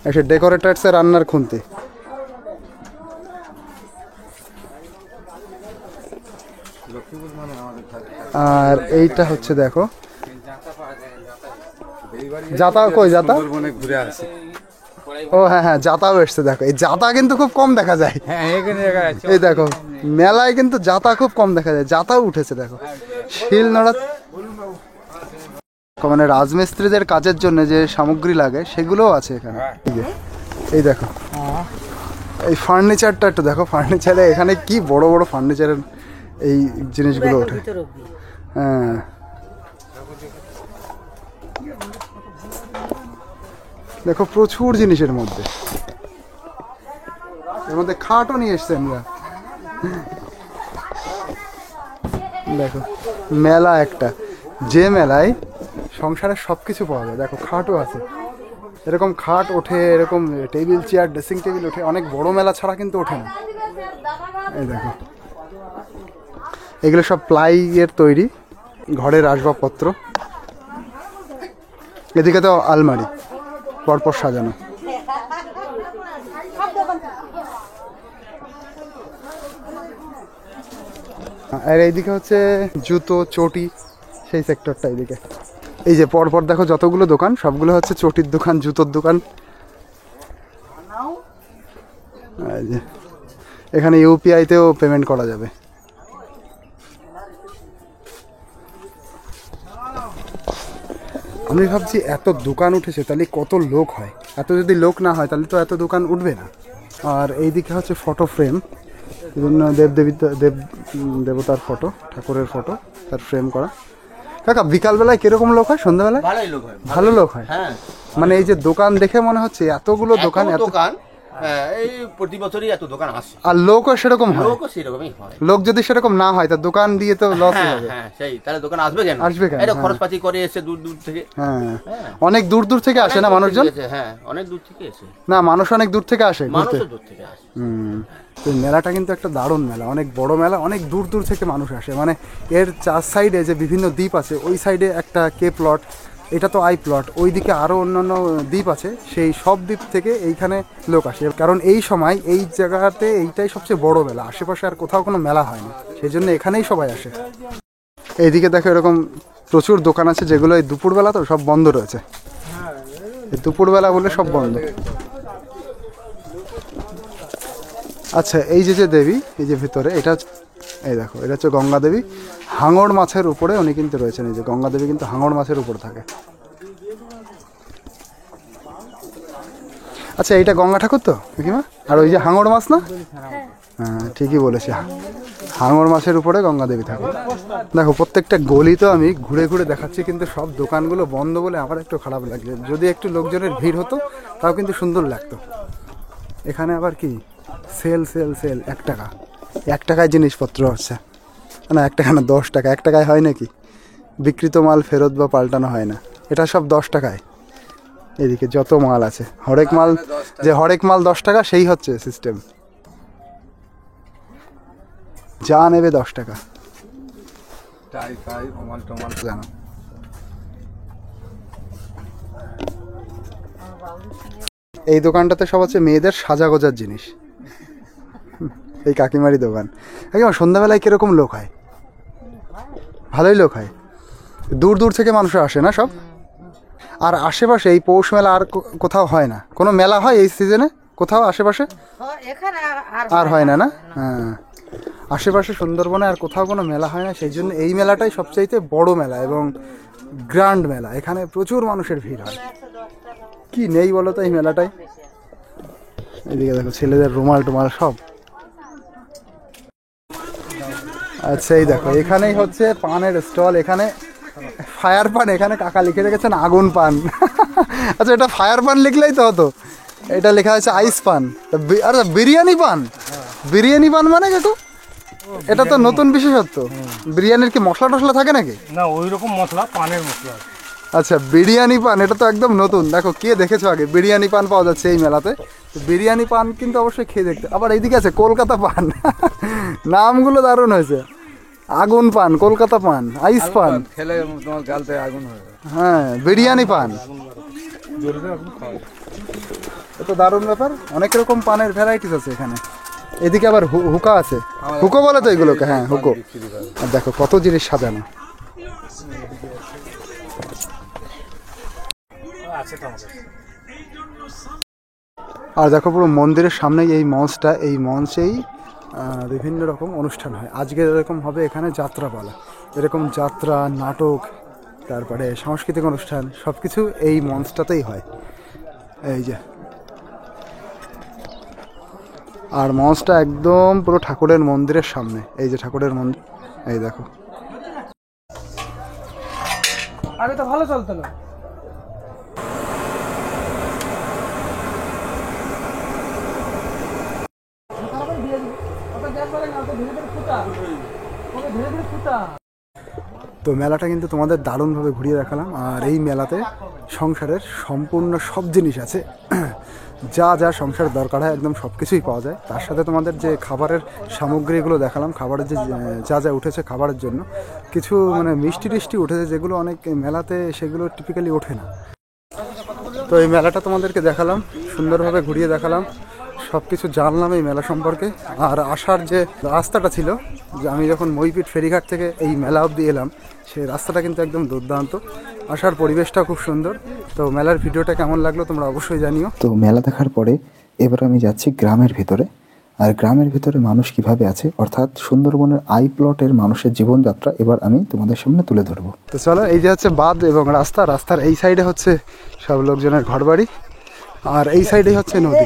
S1: এসে ডেকোরেটার্সের রান্নার খুন্তি। আর এইটা হচ্ছে দেখো জাতা, কই জাতা?
S4: ঘুরে আসে।
S1: ও হ্যাঁ হ্যাঁ, জাতাও এসছে। দেখো এই জাতা কিন্তু খুব কম দেখা যায়।
S4: হ্যাঁ এখানে দেখা যাচ্ছে।
S1: এই দেখো মেলায় কিন্তু জাতা খুব কম দেখা যায়, জাতাও উঠেছে। দেখো শিল নোড়া, মানে রাজমিস্ত্রিদের কাজের জন্য যে সামগ্রী লাগে সেগুলোও আছে এখানে। এই দেখো এই ফার্নিচারটা একটু দেখো, ফার্নিচারে এখানে কি বড় বড় ফার্নিচারের এই জিনিসগুলো ওঠে। হ্যাঁ দেখো প্রচুর জিনিসের মধ্যে, এর মধ্যে খাটও নিয়ে এসছে আমরা। দেখো মেলা একটা, যে মেলায় সংসারের সব কিছু পাওয়া যায়। দেখো খাটও আছে, এরকম খাট ওঠে, এরকম টেবিল চেয়ার ড্রেসিং টেবিল ওঠে, অনেক বড় মেলা ছাড়া কিন্তু ওঠে না। এই দেখো এগুলো সব প্লাই এর তৈরি ঘরের আসবাবপত্র। এদিকে তো আলমারি পরপর সাজানো। আর এইদিকে হচ্ছে জুতো, চটি, সেই সেক্টরটা এইদিকে। এই যে পরপর দেখো যতগুলো দোকান, সবগুলো হচ্ছে চটির দোকান, জুতোর দোকান। এই যে এখানে ইউপিআইতেও পেমেন্ট করা যাবে। আমি ভাবছি এত দোকান উঠেছে তাহলে কত লোক হয়, এত যদি লোক না হয় তাহলে তো এত দোকান উঠবে না। আর এইদিকে হচ্ছে ফটো ফ্রেম, বিভিন্ন দেবতার ফটো, ঠাকুরের ফটো, তার ফ্রেম করা। কাকা বিকালবেলায় কিরকম লোক হয়? সন্ধ্যাবেলায় ভালো লোক হয়। মানে এই যে দোকান দেখে মনে হচ্ছে এতগুলো দোকান, এত
S6: দোকান, এই প্রতি বছরই এত দোকান আসে।
S1: আর লোকও সেরকম হয়।
S6: লোকও সেরকমই হয়।
S1: লোক যদি সেরকম না হয় তা দোকান দিয়ে তো লস
S6: হ্যাঁ
S1: হবে।
S6: হ্যাঁ, সেই তাহলে দোকান আসবে কেন?
S1: আসবে কেন?
S6: এটা
S1: হ্যাঁ।
S6: খরচপাতি করে এসে দূর দূর থেকে।
S1: হ্যাঁ অনেক দূর দূর থেকে আসে না মানুষজন?
S6: হ্যাঁ অনেক দূর থেকে এসে।
S1: না মানুষ অনেক দূর থেকে আসে ঘুরতে।
S6: মানুষও দূর থেকে আসে।
S1: তো মেলাটা কিন্তু একটা দারুণ মেলা, অনেক বড় মেলা, অনেক দূর দূর থেকে মানুষ আসে। মানে এর চার সাইডে যে বিভিন্ন দ্বীপ আছে, ওই সাইডে একটা কে প্লট, এটা তো আই প্লট, ওইদিকে আরও অন্যান্য দ্বীপ আছে, সেই সব দ্বীপ থেকে এইখানে লোক আসে। কারণ এই সময় এই জায়গাতে এইটাই সবচেয়ে বড় মেলা, আশেপাশে আর কোথাও কোনো মেলা হয় না, সেই জন্য এখানেই সবাই আসে। এইদিকে দেখো এরকম প্রচুর দোকান আছে যেগুলো এই দুপুরবেলা তো সব বন্ধ রয়েছে। এই দুপুরবেলা বলে সব বন্ধ। আচ্ছা এই যে দেবী, এই যে ভিতরে, এটা এই দেখো, এটা হচ্ছে গঙ্গা দেবী। হাঙর মাছের উপরে উনি কিন্তু রয়েছেন। এই যে গঙ্গা দেবী কিন্তু হাঙর মাছের উপরে থাকে। আচ্ছা এইটা গঙ্গা ঠাকুর তো কাকিমা, আর ওই যে হাঙর মাছ না? হ্যাঁ ঠিকই বলেছি, হাঙর মাছের উপরে গঙ্গা দেবী থাকে। দেখো প্রত্যেকটা গলি তো আমি ঘুরে ঘুরে দেখাচ্ছি, কিন্তু সব দোকানগুলো বন্ধ বলে আমার একটু খারাপ লাগছে। যদি একটু লোকজনের ভিড় হতো তাও কিন্তু সুন্দর লাগতো। এখানে আবার কি সেল সেল সেল, 1 টাকা, 1 টাকায় জিনিসপত্র হচ্ছে না, 1 টাকা না 10 টাকা। 1 টাকায় হয় নাকি? বিক্রিত মাল ফেরত বা পাল্টানো হয় না, এটা সব 10 টাকায়। এদিকে যত মাল আছে, হরেক মাল, যে হরেক মাল 10 টাকা সেই হচ্ছে সিস্টেম, যা নেবে 10 টাকা জানো। এই দোকানটাতে সব হচ্ছে মেয়েদের সাজাগোজার জিনিস। এই কাকিমারি দোকান। কাকিমা সন্ধ্যাবেলায় কিরকম লোক হয়? ভালোই লোক হয়, দূর দূর থেকে মানুষ আসে না সব। আর আশেপাশে এই পৌষ মেলা আর কোথাও হয় না? কোনো মেলা হয় এই সিজনে কোথাও আশেপাশে?
S2: এখানে
S1: আর হয় না, না? হ্যাঁ, আশেপাশে সুন্দরবনে আর কোথাও কোনো মেলা হয় না, সেই জন্য এই মেলাটাই সবচাইতে বড় মেলা এবং গ্র্যান্ড মেলা। এখানে প্রচুর মানুষের ভিড় হয়। কি নেই বলো তো এই মেলাটাই? এদিকে দেখো ছেলেদের রুমাল টুমাল সব। আচ্ছা, এই দেখো এখানেই হচ্ছে পানের স্টল। এখানে ফায়ার পান, এখানে কাকা লিখে রেখেছেন আগুন পান। আচ্ছা, এটা ফায়ার পান লিখলেই তো হতো, এটা লেখা আছে আইস পান। আরে বিরিয়ানি পান, বিরিয়ানি পান মানে কাকু এটা তো নতুন বিশেষত্ব। বিরিয়ানির কি মশলা টশলা থাকে নাকি?
S7: না, ওই রকম মশলা, পানের মশলা।
S1: আচ্ছা, বিরিয়ানি পান এটা তো একদম নতুন। দেখো কে দেখেছো আগে বিরিয়ানি পান পাওয়া যাচ্ছে এই মেলাতে? তো বিরিয়ানি পান কিন্তু অবশ্যই খেয়ে দেখতে। আবার এইদিকে আছে কলকাতা পান। নামগুলো দারুণ হয়েছে। আগুন পান, কলকাতা পান, আইস পান,
S4: খেলে তোমার গালতে আগুন হবে।
S1: হ্যাঁ বিরিয়ানি পান, এত দারুণ ব্যাপার। অনেক রকম পানের ভ্যারাইটিস আছে এখানে। এদিকে আবার হুকা আছে, হুকো বলে তো এগুলোকে। হ্যাঁ হুকো। আর দেখো কত জিনিস সাজানো। আর দেখো পুরো মন্দিরের সামনেই এই মঞ্চটা, এই মঞ্চেই বিভিন্ন রকম অনুষ্ঠান হয়। আজকে এরকম হবে এখানে যাত্রাপালা, এরকম যাত্রা, নাটক, তারপরে সাংস্কৃতিক অনুষ্ঠান সব কিছু এই মঞ্চটাতেই হয়। এই যে, আর মঞ্চটা একদম পুরো ঠাকুরের মন্দিরের সামনে। এই যে ঠাকুরের মন্দির, এই দেখো।
S7: আগে তো ভালো চলতো না।
S1: তো মেলাটা কিন্তু তোমাদের দারুণভাবে ঘুরিয়ে দেখালাম। আর এই মেলাতে সংসারের সম্পূর্ণ সব জিনিস আছে, যা যা সংসারের দরকার হয় একদম সব কিছুই পাওয়া যায়। তার সাথে তোমাদের যে খাবারের সামগ্রীগুলো দেখালাম, খাবারের যে যা যা উঠেছে খাবারের জন্য, কিছু মানে মিষ্টি টিষ্টি উঠেছে যেগুলো অনেক মেলাতে সেগুলো টিপিক্যালি ওঠে না। তো এই মেলাটা তোমাদেরকে দেখালাম, সুন্দরভাবে ঘুরিয়ে দেখালাম, সব কিছু জানলাম এই মেলা সম্পর্কে। আর আসার যে রাস্তাটা ছিল, যে আমি যখন মইপিট ফেরিঘাট থেকে এই মেলা অবধি এলাম, সেই রাস্তাটা কিন্তু একদম দুর্দান্ত। আসার পরিবেশটা খুব সুন্দর। তো মেলার ভিডিওটা কেমন লাগলো তোমরা অবশ্যই জানিও।
S3: তো মেলা দেখার পরে এবার আমি যাচ্ছি গ্রামের ভিতরে। আর গ্রামের ভিতরে মানুষ কিভাবে আছে, অর্থাৎ সুন্দরবনের আই প্লটের মানুষের জীবনযাত্রা এবার আমি তোমাদের সামনে তুলে ধরবো।
S1: তো চলো, এই যে হচ্ছে বাঁধ এবং রাস্তা, রাস্তার এই সাইডে হচ্ছে সব লোকজনের ঘরবাড়ি, আর এই সাইডেই হচ্ছে নদী।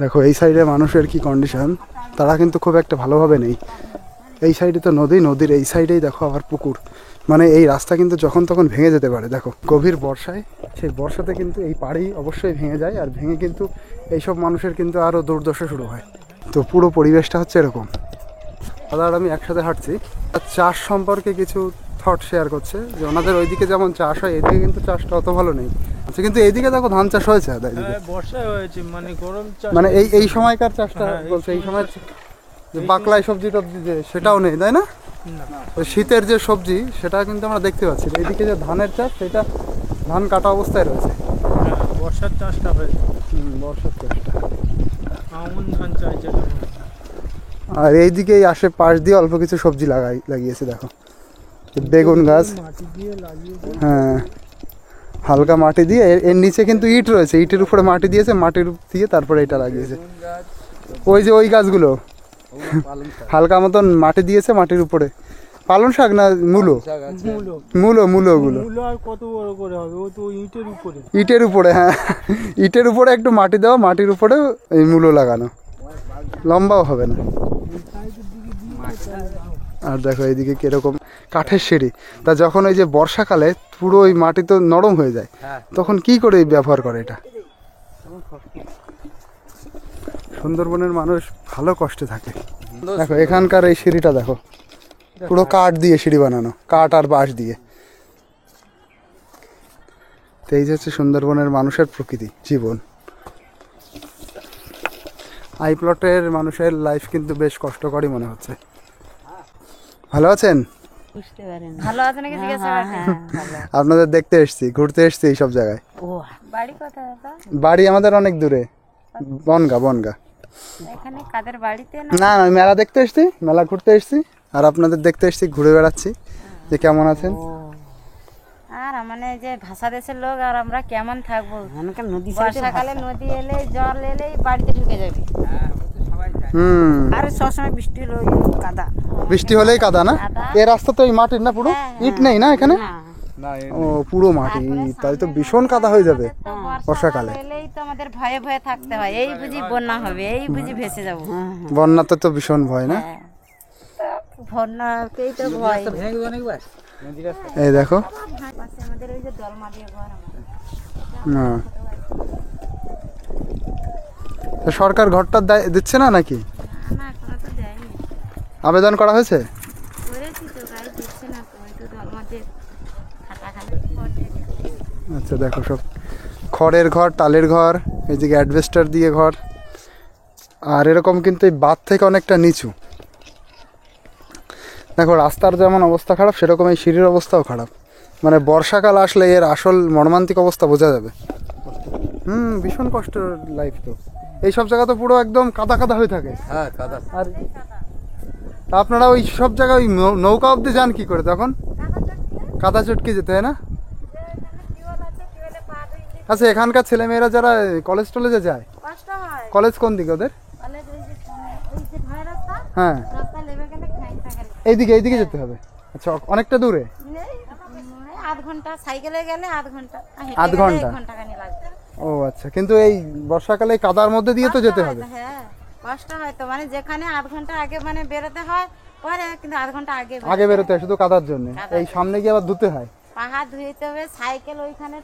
S1: দেখো এই সাইডে মানুষের কি কন্ডিশন, তারা কিন্তু খুব একটা ভালোভাবে নেই। এই সাইডে তো নদী, নদীর এই সাইডেই দেখো আবার পুকুর। মানে এই রাস্তা কিন্তু যখন তখন ভেঙে যেতে পারে। দেখো গভীর বর্ষায়, সেই বর্ষাতে কিন্তু এই পাড়ি অবশ্যই ভেঙে যায়, আর ভেঙে কিন্তু এইসব মানুষের কিন্তু আরও দুর্দশা শুরু হয়। তো পুরো পরিবেশটা হচ্ছে এরকম। দাদা আর আমি একসাথে হাঁটছি, চাষ সম্পর্কে কিছু থট শেয়ার করছে, যে ওনাদের ওইদিকে যেমন চাষ হয় এদিকে কিন্তু চাষটা অত ভালো নেই। আচ্ছা, কিন্তু এইদিকে দেখো ধান চাষ হয়েছে।
S7: বর্ষায় হয়েছে, মানে গরম চাষ,
S1: মানে এই সময়কার চাষটা বলছে, এই সময় বাকলাই সবজি টবজি যে সেটাও নেই, তাই না? ওই শীতের যে সবজি সেটা কিন্তু আমরা দেখতে পাচ্ছি। এইদিকে যে ধানের চাষ, সেটা ধান কাটা অবস্থায় রয়েছে।
S7: বর্ষার চাষটা হয়েছে,
S1: বর্ষার চাষটা।
S7: আমন ধান চাইছে।
S1: আর এইদিকে আসে পাশ দিয়ে অল্প কিছু সবজি লাগিয়েছে। দেখো বেগুন গাছ,
S7: মাটি দিয়ে লাগিয়েছে।
S1: হ্যাঁ হালকা মাটি দিয়ে, এর নিচে কিন্তু ইট রয়েছে, ইটের উপরে মাটি দিয়েছে, মাটির দিয়ে তারপরে এটা লাগিয়েছে। ওই যে ওই গাছগুলো হালকা মতন মাটি দিয়েছে মাটির উপরে। পালং শাক না মূলো? মূলো
S7: আর কত বড় করে হবে, ও তো ইটের উপরে।
S1: ইটের উপরে, হ্যাঁ ইটের উপরে একটু মাটি দেওয়া, মাটির উপরে এই মূলো লাগানো, লম্বাও হবে না। আর দেখো এইদিকে কিরকম কাঠের সিঁড়ি। তা যখন ওই যে বর্ষাকালে পুরো ওই মাটি তো নরম হয়ে যায়, তখন কি করে ব্যবহার করে এটা? সুন্দরবনের মানুষ ভালো কষ্টে থাকে। দেখো এখানকার এই সিঁড়িটা দেখো, পুরো কাঠ দিয়ে সিঁড়ি বানানো, কাঠ আর বাঁশ দিয়ে। তো এই যে হচ্ছে সুন্দরবনের মানুষের প্রকৃতি জীবন। আই প্লটের মানুষের লাইফ কিন্তু বেশ কষ্টকরই মনে হচ্ছে। ভালো আছেন?
S2: ভালো আছে নাকি জিজ্ঞাসা করছি।
S1: আপনাদের দেখতে এসছি, ঘুরতে এসছি এই সব জায়গায়।
S2: ও বাড়ি কোথায় দাদা?
S1: বাড়ি আমাদের অনেক দূরে, বনগা।
S2: এখানে কাদের বাড়িতে?
S1: না না, মেলা দেখতে এসছি, মেলা ঘুরতে এসছি। আর আপনাদের দেখতে এসেছি, ঘুরে বেড়াচ্ছি যে কেমন আছেন।
S2: আর মানে যে ভাষা দেশের লোক আর আমরা কেমন থাকবো, বর্ষাকালে নদী এলে জল এলেই বাড়িতে ঢুকে যাবে।
S8: আর সবসময় বৃষ্টি হলো কাদা,
S1: বৃষ্টি হলেই কাদা না? এই রাস্তা তো এই মাটির না, পুরো ইট নেই না এখানে? ও পুরো মাটি, তাই তো ভীষণ কাদা হয়ে যাবে বর্ষাকালে।
S2: এলেই তো আমাদের ভয়ে ভয়ে থাকতে হয়, এই বুঝি বন্যা হবে, এই বুঝি ভেসে যাবো।
S1: বন্যাতে তো ভীষণ ভয় না?
S2: বন্যাকেই তো ভয়।
S1: এই দেখো,
S2: আমাদের ওই যে দলমা দিয়ে ঘর আমাদের।
S1: হ্যাঁ। তো সরকার ঘরটা দিচ্ছে না নাকি?
S2: না এখনো তো দেয়নি,
S1: আবেদন করা হয়েছে?
S2: করেছি তো, গাড়ি দিচ্ছে না তো, ওই তো দলমা দিয়ে খাটাখালি।
S1: আচ্ছা দেখো, সব খড়ের ঘর, টালের ঘর, এই যে অ্যাডভেস্টার দিয়ে ঘর। আর এরকম কিন্তু এই বাঁধ থেকে অনেকটা নিচু। দেখো রাস্তার যেমন অবস্থা খারাপ, সেরকম এই সিঁড়ির অবস্থাও খারাপ। মানে বর্ষাকাল আসলে এর আসল মর্মান্তিক অবস্থা বোঝা যাবে। ভীষণ কষ্টের লাইফ তো। এইসব জায়গা তো পুরো একদম কাদা কাদা হয়ে থাকে।
S4: হ্যাঁ কাদা।
S1: আর তা আপনারা ওই সব জায়গায় ওই নৌকা অবধি যান কি করে তখন? কাদা চটকে যেতে হয় না? আচ্ছা, এখানকার ছেলেমেয়েরা যারা কলেজ টলেজে যায়,
S2: কষ্ট হয়।
S1: কলেজ কোন দিকে ওদের?
S2: কলেজ ওই যে ওই যে ঢালাই রাস্তা,
S1: হ্যাঁ,
S2: রাস্তা নেমে গেলে খাইতে গেলে
S1: এইদিকে যেতে হবে। আচ্ছা, অনেকটা দূরে?
S2: আধ ঘন্টা, সাইকেলে গেলে আধ ঘন্টা,
S1: আধ ঘন্টা?
S2: ঘন্টাখানি লাগবে।
S1: ও আচ্ছা, কিন্তু এই বর্ষাকালে কাদার মধ্যে দিয়ে তো যেতে হবে।
S2: হ্যাঁ কষ্ট হয় তো, মানে যেখানে আধ ঘন্টা আগে মানে বেরোতে হয় পরে, কিন্তু আধ ঘন্টা আগে
S1: আগে বেরোতে হয় শুধু কাদার জন্য। এই সামনে গিয়ে আবার ধুতে হয়,
S2: পাহাড় ধুইতে হবে, সাইকেল ওইখানে।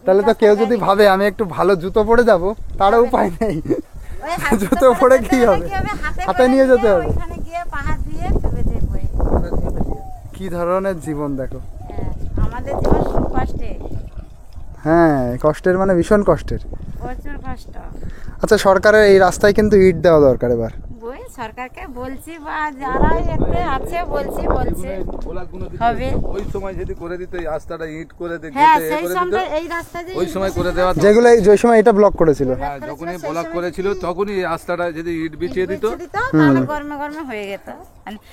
S1: তাহলে তো কেউ যদি ভাবে আমি একটু ভালো জুতো পরে যাব, তারও উপায় নেই।
S2: ওই
S1: জুতো পরে কি হবে? হাতে নিয়ে যেতে হবে।
S2: ওইখানে গিয়ে পাহাড় দিয়ে তবে যাবো।
S1: কি ধরনের জীবন দেখো।
S2: হ্যাঁ, আমাদের জীবন খুব কষ্টের,
S1: হ্যাঁ কষ্টের, মানে ভীষণ কষ্টের।
S2: প্রচুর কষ্ট।
S1: আচ্ছা, সরকারের এই রাস্তায় কিন্তু ইট দেওয়া দরকার এবার।
S2: বই সরকারকে বলছি, বা যারা এতে আছে বলছে হবে।
S4: ওই সময় যদি করে দিত, এই রাস্তাটা ইট করে
S2: হ্যাঁ সেই সময় এই রাস্তা যে
S4: ওই সময় করে দেওয়া।
S1: যেগুলো যে সময় এটা ব্লক করেছিল,
S4: হ্যাঁ যখনই ব্লক করেছিল তখনই এই রাস্তাটা যদি ইট বিছিয়ে দিত,
S2: তাহলে গরমে গরমে হয়ে যেত।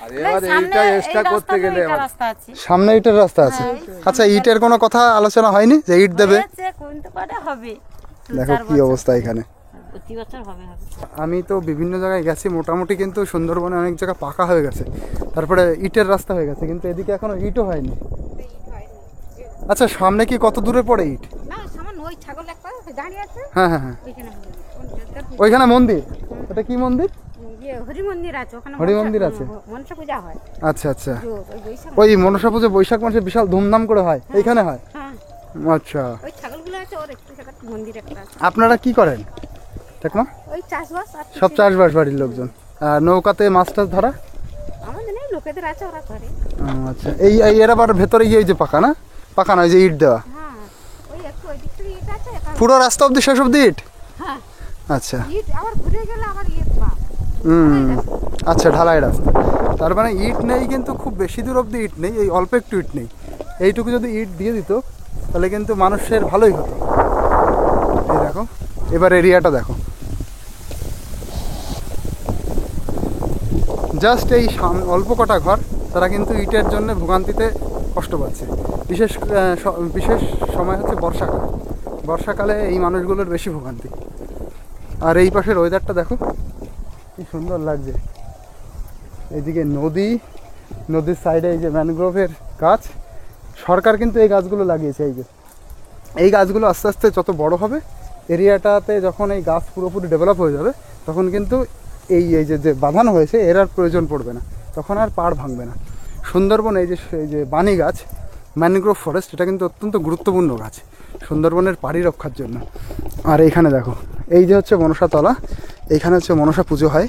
S4: আর এবার এইটা এক্সট্রা করতে গেলে
S2: রাস্তা আছে,
S1: সামনে ইটের রাস্তা আছে। আচ্ছা, ইটের কোনো কথা আলোচনা হয়নি যে ইট দেবে?
S2: কোনটা করে হবে?
S1: দেখো কি অবস্থা এখানে।
S2: প্রতি বছর হবে।
S1: আমি তো বিভিন্ন জায়গায় গেছি, মোটামুটি কিন্তু সুন্দরবনে অনেক জায়গা পাকা হয়ে গেছে, তারপরে ইটের রাস্তা হয়ে গেছে, কিন্তু এদিকে এখনো ইটও হয়নি। আচ্ছা, সামনে কি কত দূরে পড়ে ইট?
S2: না সামান্য ওই ছাগল একটা দাঁড়িয়ে আছে,
S1: হ্যাঁ হ্যাঁ হ্যাঁ,
S2: ওইখানে
S1: ওইখানে মন্দির। ওটা কি মন্দির?
S2: হরি মন্দির আছে ওখানে,
S1: হরি মন্দির আছে,
S2: মনসা পূজা হয়।
S1: আচ্ছা আচ্ছা, ওই মনসা পুজো বৈশাখ মাসে বিশাল ধুমধাম করে হয়, এইখানে হয়।
S2: হ্যাঁ
S1: আচ্ছা,
S2: ওই ছাগলগুলো আছে, ওর একটু জায়গায় মন্দির একটা আছে।
S1: আপনারা কি করেন ঠাকুমা?
S2: ওই চাষবাস আর
S1: সব চাষবাস বাড়ির লোকজন। আর নৌকাতে মাছ টাছ ধরা?
S2: আমাদের নেই, লোকেদের আছে, ওরা করে।
S1: আচ্ছা, এর আবার ভেতরে গিয়ে এই যে পাকা না, পাকা নয় যে ইট দেওয়া,
S2: হ্যাঁ ওই একটু ওই দিক থেকে ইট আছে,
S1: পুরো রাস্তা অব্দি শেষ অব্দি ইট?
S2: হ্যাঁ
S1: আচ্ছা,
S2: ইট আবার ঘুরে গেলে আবার
S1: আচ্ছা, ঢালাই রাস্তা। তার মানে ইট নেই, কিন্তু খুব বেশি দূর অব্দি ইট নেই, এই অল্প একটু ইট নেই। এইটুকু যদি ইট দিয়ে দিত তাহলে কিন্তু মানুষের ভালোই হতো। এই দেখো, এবার এরিয়াটা দেখো, জাস্ট এই অল্প কটা ঘর, তারা কিন্তু ইটের জন্য ভোগান্তিতে কষ্ট পাচ্ছে। বিশেষ সময় হচ্ছে বর্ষাকাল। বর্ষাকালে এই মানুষগুলোর বেশি ভোগান্তি। আর এই পাশের ওয়েদারটা দেখো কি সুন্দর লাগছে। এইদিকে নদীর সাইডে এই যে ম্যানগ্রোভের গাছ, সরকার কিন্তু এই গাছগুলো লাগিয়েছে। এই গাছগুলো আস্তে আস্তে যত বড় হবে, এরিয়াটাতে যখন এই গাছ পুরোপুরি ডেভেলপ হয়ে যাবে, তখন কিন্তু এই যে বাঁধানো হয়েছে এর আর প্রয়োজন পড়বে না, তখন আর পাড় ভাঙবে না। সুন্দরবন এই যে বানি গাছ, ম্যানগ্রোভ ফরেস্ট, এটা কিন্তু অত্যন্ত গুরুত্বপূর্ণ গাছ সুন্দরবনের পাড়ি রক্ষার জন্য। আর এইখানে দেখো, এই যে হচ্ছে মনসা তলা, এইখানে হচ্ছে মনসা পুজো হয়।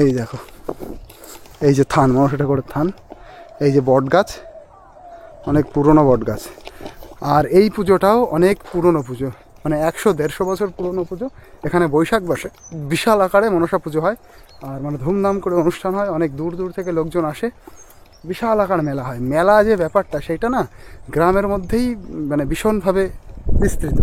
S1: এই দেখো, এই যে থান, মনসা ঠাকুরের থান, এই যে বট গাছ, অনেক পুরনো বট গাছ। আর এই পুজোটাও অনেক পুরনো পুজো, মানে 100-150 বছর পুরনো পুজো। এখানে বৈশাখ মাসে বিশাল আকারে মনসা পুজো হয়, আর মানে ধুমধাম করে অনুষ্ঠান হয়, অনেক দূর দূর থেকে লোকজন আসে, বিশাল আকার মেলা হয়। মেলা যে ব্যাপারটা, সেটা না গ্রামের মধ্যেই মানে ভীষণভাবে বিস্তৃত।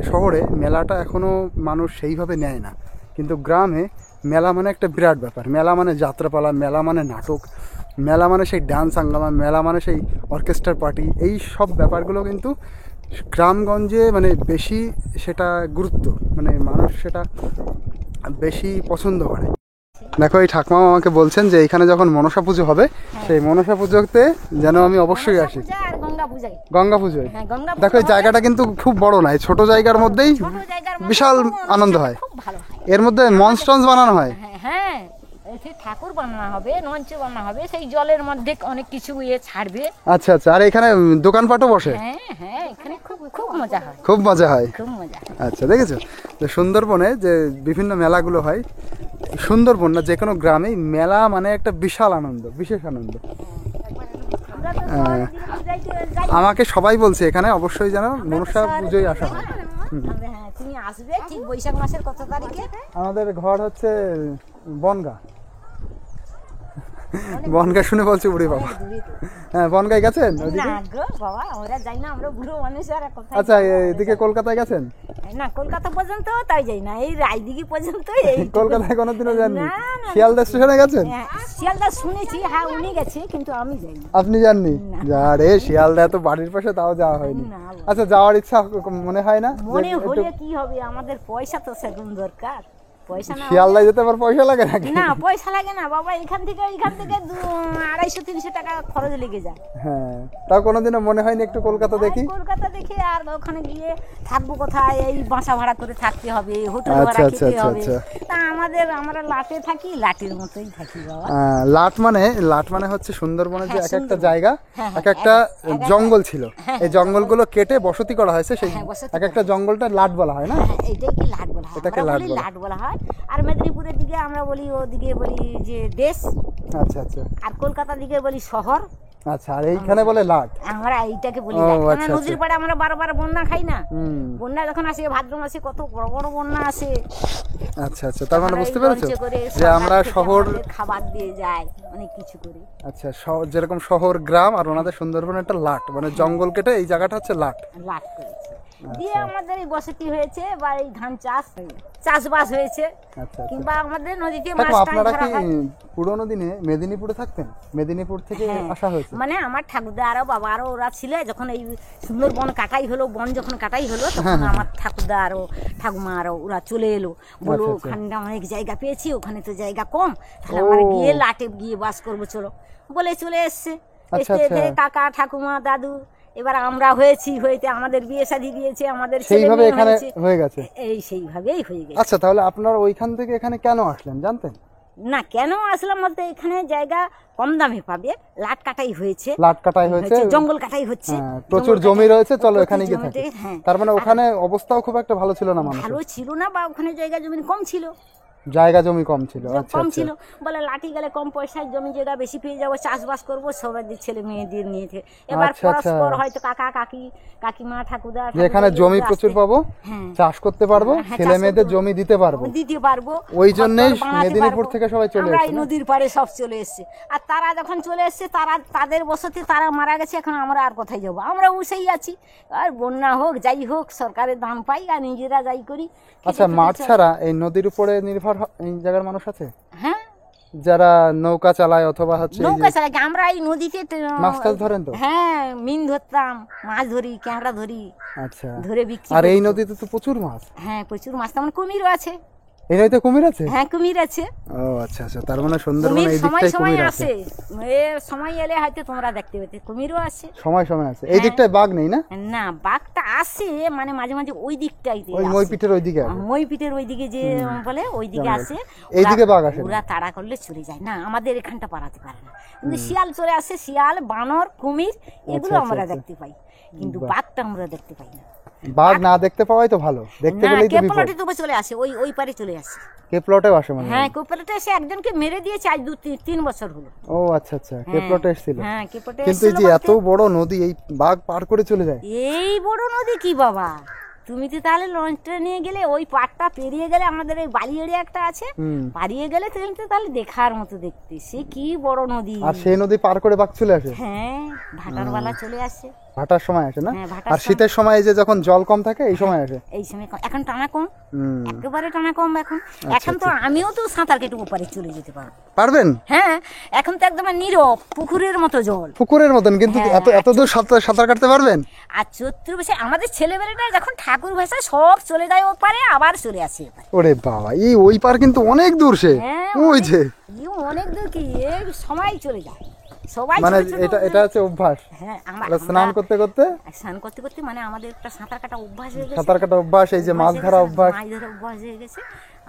S1: শহরে মেলাটা এখনও মানুষ সেইভাবে নেয় না, কিন্তু গ্রামে মেলা মানে একটা বিরাট ব্যাপার। মেলা মানে যাত্রাপালা, মেলা মানে নাটক, মেলা মানে সেই ডান্স হাঙ্গামা, মেলা মানে সেই অর্কেস্ট্রার পার্টি, এই সব ব্যাপারগুলো কিন্তু গ্রামগঞ্জে মানে বেশি সেটা গুরুত্ব, মানে মানুষ সেটা বেশি পছন্দ করে। দেখো এই ঠাকুমা আমাকে বলছেন যে এখানে যখন মনসা পুজো হবে সেই মনসা পুজোতে যেন আমি অবশ্যই আসি।
S2: পূজা আর গঙ্গা পূজায়।
S1: গঙ্গা পুজোয়
S2: হ্যাঁ, গঙ্গা
S1: দেখো এই জায়গাটা কিন্তু খুব বড় নয়, ছোট জায়গার মধ্যেই
S2: ছোট জায়গার মধ্যে
S1: বিশাল
S2: খুব
S1: আনন্দ হয়।
S2: খুব ভালো হয়।
S1: এর মধ্যে মঞ্চ টঞ্চ বানানো হয়।
S2: হ্যাঁ হ্যাঁ, সেই ঠাকুর বানানো হবে, মঞ্চ বানানো হবে, সেই জলের মধ্যে অনেক কিছু ছাড়বে।
S1: আচ্ছা আচ্ছা, আর এখানে দোকানপাটও বসে।
S2: হ্যাঁ হ্যাঁ, এখানে খুব খুব মজা হয়,
S1: খুব মজা হয়।
S2: খুব মজা।
S1: আচ্ছা, দেখেছো যে সুন্দরবনে যে বিভিন্ন মেলাগুলো হয়, সুন্দরবন না যে কোনো গ্রামেই মেলা মানে একটা বিশাল আনন্দ, বিশেষ আনন্দ।
S2: আমরা তো সবাই যাই।
S1: আমাকে সবাই বলছে এখানে অবশ্যই যেন মনসা পুজোয় আসা হয়।
S2: হ্যাঁ, তুমি আসবে ঠিক বৈশাখ মাসের কত তারিখে?
S1: আমাদের ঘর হচ্ছে বনগা। বনগা শুনে বলছে উড়ে বাবা। হ্যাঁ, বনগায় গেছেন ওইদিকে?
S2: না গো বাবা, আমরা যাই না, আমরা বুড়ো মানুষ আর কোথায়।
S1: আচ্ছা, এদিকে কলকাতায় গেছেন?
S2: না, কলকাতা পর্যন্ত তাই যাই না, এই রায়দিঘি পর্যন্ত। এই
S1: কলকাতায় কোনোদিনও যাননি?
S2: না, না।
S1: শিয়ালদা স্টেশনে গেছেন?
S2: হ্যাঁ, শিয়ালদা শুনেছি, হ্যাঁ উনি গেছে, কিন্তু আমি যাইনি।
S1: আপনি যাননি? যা রে, শিয়ালদা তো বাড়ির পাশে, তাও যাওয়া হয়নি।
S2: না, বাবা।
S1: আচ্ছা, যাওয়ার ইচ্ছা মনে হয় না?
S2: মনে হলে কি হবে, আমাদের পয়সা তো সেরকম দরকার। পয়সা না
S1: শিয়ালদায় যেতে আবার পয়সা লাগে নাকি?
S2: না, পয়সা লাগে না বাবা, এখান থেকে 250-300 টাকা খরচ লেগে যায়।
S1: হ্যাঁ, তাও কোনোদিনও মনে হয়নি একটু কলকাতা দেখি?
S2: কলকাতা দেখে আর ওখানে গিয়ে থাকবো কোথায়? এই বাসা ভাড়া করে থাকতে হবে, হোটেল
S1: আচ্ছা,
S2: ভাড়া
S1: আচ্ছা,
S2: খেতে
S1: আচ্ছা,
S2: হবে।
S1: আচ্ছা।
S2: তা আমরা লাটে থাকি, লাটের মতোই থাকি বাবা।
S1: লাট মানে হচ্ছে সুন্দরবনের যে
S2: হ্যাঁ,
S1: এক একটা
S2: সুন্দরবন।
S1: জায়গা,
S2: হ্যাঁ,
S1: এক একটা জঙ্গল ছিল, এই জঙ্গলগুলো কেটে বসতি করা হয়েছে, সেই
S2: হ্যাঁ, বসতি
S1: এক একটা জঙ্গলটা লাট বলা হয় না?
S2: হ্যাঁ, এটাই কি লাট বলা হয়?
S1: এটাকে
S2: আমরা
S1: লাট
S2: বলি
S1: বলা।
S2: লাট বলা হয়। আর মেদিনীপুরের দিকে আমরা বলি, ওদিকে বলি যে দেশ,
S1: আচ্ছা আচ্ছা
S2: আর কলকাতার দিকে বলি শহর।
S1: আচ্ছা, আর এইখানে বলে লাট।
S2: আমরা এইটাকে বলি
S1: ও,
S2: লাট।
S1: আচ্ছা,
S2: মানে নদীর
S1: আচ্ছা।
S2: পাড়ে আমরা বারবার বন্যা খাই না?
S1: হুম,
S2: বন্যা যখন আসে, ভাদ্র মাসে কত বড় বড় বন্যা আসে।
S1: আচ্ছা আচ্ছা, তার মানে
S2: আমরা
S1: বুঝতে
S2: এই
S1: পেরেছো
S2: লঞ্চে করে
S1: যে
S2: সরকার
S1: আমরা
S2: থেকে
S1: শহর,
S2: আমাদের খাবার দিয়ে যায়, অনেক কিছু করে।
S1: আচ্ছা যেরকম শহর গ্রাম, আর ওনাদের সুন্দরবন একটা লাট, মানে জঙ্গল কেটে এই জায়গাটা হচ্ছে লাট।
S2: লাট করেছে, দিয়ে আমাদের এই বসতি হয়েছে, বা এই ধান চাষবাস হয়েছে,
S1: আচ্ছা আচ্ছা।
S2: কিংবা আমাদের নদীতে
S1: দেখো,
S2: মাছ টাছ
S1: আপনারা
S2: ধরা
S1: কি
S2: হয়।
S1: পুরোনো দিনে মেদিনীপুরে থাকতেন? মেদিনীপুর থেকে
S2: হ্যাঁ,
S1: আসা হয়েছে?
S2: মানে আমার ঠাকুরদা আরো বাবা আরো ওরা ছিল, যখন এই সুন্দরবন কাটাই হলো, বন যখন কাটাই হলো,
S1: হ্যাঁ,
S2: তখন আমার ঠাকুরদা আরো ঠাকুমা আরো ওরা চলে এলো, বলো
S1: আচ্ছা, আচ্ছা।
S2: ওখানে অনেক জায়গা পেয়েছি, ওখানে তো জায়গা কম, তাহলে আমরা গিয়ে লাটে গিয়ে বাস করবো, চলো বলে চলে এসছে।
S1: আচ্ছা,
S2: এসে
S1: আচ্ছা।
S2: কাকা ঠাকুমা দাদু, এবার আমরা হইতে আমাদের বিয়ে শাদী দিয়েছে, আমাদের ছেলে
S1: সেইভাবে
S2: মেয়ে
S1: এখানে
S2: হয়েছে।
S1: হয়ে গেছে?
S2: এই সেইভাবেই হয়ে গেছে।
S1: আচ্ছা, তাহলে আপনারা ওইখান থেকে এখানে কেন আসলেন জানতেন?
S2: না, কেন আসলাম বলতে, এখানে জায়গা কম দামে পাবে, লাট কাটাই হয়েছে,
S1: লাট কাটাই হয়েছে,
S2: জঙ্গল কাটাই হচ্ছে,
S1: হ্যাঁ, প্রচুর
S2: জঙ্গল
S1: জমি
S2: কাটাই-
S1: রয়েছে, চলো
S2: প্রচুর
S1: এখানে গিয়ে
S2: জমিতে,
S1: থাকি।
S2: হ্যাঁ।
S1: তার মানে ওখানে অবস্থাও খুব একটা ভালো ছিল না মানুষের?
S2: ভালো ছিল না, বা ওখানে জায়গা জমি কম ছিল,
S1: জায়গা জমি কম ছিল। আচ্ছা
S2: কম
S1: আচ্ছা।
S2: ছিল বলে লাঠি গেলে কম পয়সায় জমি জায়গা বেশি পেয়ে যাবো, চাষবাস করবো, সবাই ছেলে মেয়েদের নিয়ে এবার
S1: আচ্ছা, আচ্ছা।
S2: পরস্পর হয়তো কাকা কাকি কাকিমা ঠাকুরদা
S1: যে এখানে
S2: ঠাকুরদা
S1: জমি
S2: আসতে-
S1: প্রচুর পাবো,
S2: হ্যাঁ।
S1: চাষ করতে পারবো,
S2: হ্যাঁ,
S1: ছেলে
S2: চাষ
S1: মেয়েদের
S2: করতে
S1: জমি দিতে পারবো।
S2: দিতে পারবো,
S1: ওই জন্যই
S2: ঘর বানাতে
S1: মেদিনীপুর
S2: পারবো।
S1: থেকে সবাই চলে
S2: আমরা এই
S1: এসেছে না?
S2: নদীর পাড়ে সব চলে এসেছে, আর তারা যখন চলে এসেছে, তাদের বসতি তারা মারা গেছে, এখন আমরা আর কোথায় যাবো? আমরা উঠেই আছি, আর বন্যা হোক যাই হোক সরকারের দান পাই, আর নিজেরা যাই করি।
S1: আচ্ছা, মাঠ ছাড়া এই নদীর উপরে নির্ভর এই জায়গার মানুষ আছে
S2: হ্যাঁ,
S1: যারা নৌকা চালায় অথবা হচ্ছে এই যে
S2: নৌকা চালাই, আমরা এই নদীতে
S1: মাছ টাছ ধরেন তো?
S2: হ্যাঁ, মিন ধরতাম, মাছ ধরি, ক্যাংড়া ধরি,
S1: আচ্ছা।
S2: ধরে বিক্রি
S1: আর
S2: করি।
S1: এই নদীতে তো প্রচুর মাছ।
S2: হ্যাঁ, প্রচুর মাছ, তেমন কুমিরও আছে।
S1: এই নদীতে কুমির আছে?
S2: হ্যাঁ, কুমির আছে।
S1: ও আচ্ছা আচ্ছা, তার মানে সুন্দরবন
S2: কুমির
S1: এই
S2: সময়
S1: দিকটাই
S2: সময়
S1: কুমির আছে।
S2: আসে, সময় এলে হয়তো তোমরা দেখতে পেতে, কুমিরও আছে।
S1: সময় সময় আছে। এই
S2: হ্যাঁ।
S1: দিকটায় বাঘ নেই না?
S2: না, বাঘটা আসে, মানে মাঝে মাঝে ওই দিকটাইতে
S1: ওই
S2: আসে।
S1: মইপিঠের ওই দিকে আছে।
S2: মইপিঠের ওইদিকে যে বলে, ওইদিকে
S1: জঙ্গল।
S2: আসে।
S1: এইদিকে
S2: ওরা-
S1: বাঘ আসে না?
S2: ওরা তাড়া করলে চলে যায় না, আমাদের এখানটা পারাতে পারে না, কিন্তু শিয়াল চলে আসে, শিয়াল বানর কুমির এগুলো
S1: আচ্ছা,
S2: আমরা
S1: আচ্ছা।
S2: দেখতে পাই, কিন্তু বাঘটা আমরা দেখতে পাই না।
S1: বাঘ না দেখতে পাওয়াই তো ভালো, দেখতে
S2: না,
S1: পেলেই তো বিপদ।
S2: কেপলটে তবু চলে আসে, ওই পারে চলে আসে।
S1: কেপলটেও আসে মানে?
S2: হ্যাঁ, কেপলটে এসে একজনকে মেরে দিয়েছে, আজ 2-3 বছর হলো।
S1: ও আচ্ছা আচ্ছা, কেপলটে এসেছিল।
S2: হ্যাঁ, কেপলটে
S1: কিন্তু এই যে
S2: এসেছিল
S1: এত বড় নদী, এই বাঘ পার করে চলে যায়?
S2: এই বড় নদী কি বাবা, তুমি তো তাহলে লঞ্চটা নিয়ে গেলে, ওই পাড়টা পেরিয়ে গেলে, আমাদের এই বালি এরিয়া একটা আছে,
S1: হুম।
S2: পারিয়ে গেলে তুমি তো তাহলে দেখার মতো দেখতে, সে কি বড় নদী।
S1: আর সেই নদী পার করে বাঘ চলে আসে?
S2: হ্যাঁ, ভাটারওয়ালা চলে আসে।
S1: ভাটার সময় আসে না?
S2: হ্যাঁ, ভাটার
S1: আর
S2: সময়।
S1: শীতের সময় এই যে যখন জল কম থাকে এই সময় আসে।
S2: এই সময় এখন টানা কম,
S1: হুম,
S2: একেবারে টানা কম এখন। এখন তো আমিও তো সাঁতার কেটে ওপারে চলে যেতে পারবো।
S1: পারবেন?
S2: হ্যাঁ, এখন তো একদম নীরব পুকুরের মতো জল।
S1: পুকুরের মতন, কিন্তু
S2: হ্যাঁ,
S1: এত দূর সাঁতার কাটতে পারবেন?
S2: আর চতুর্পাশে আমাদের ছেলেবেলাটা যখন ঠাকুর ভাষায় সব চলে যায় ওপারে, আবার চলে আসে এপারে।
S1: ওরে বাবা, এই ওই পার কিন্তু অনেক দূর সে।
S2: হ্যাঁ,
S1: ওই যে
S2: অনেক দূর কি এই সময় চলে যায় সবাই।
S1: মানে
S2: ছোট ছোট
S1: এটা হচ্ছে অভ্যাস।
S2: হ্যাঁ,
S1: তাহলে স্নান করতে করতে
S2: স্নান করতে করতে মানে আমাদের একটা সাঁতার কাটা অভ্যাস হয়ে গেছে।
S1: সাঁতার কাটা অভ্যাস, এই যে মাছ ধরা অভ্যাস।
S2: মাছ ধরা অভ্যাস হয়ে গেছে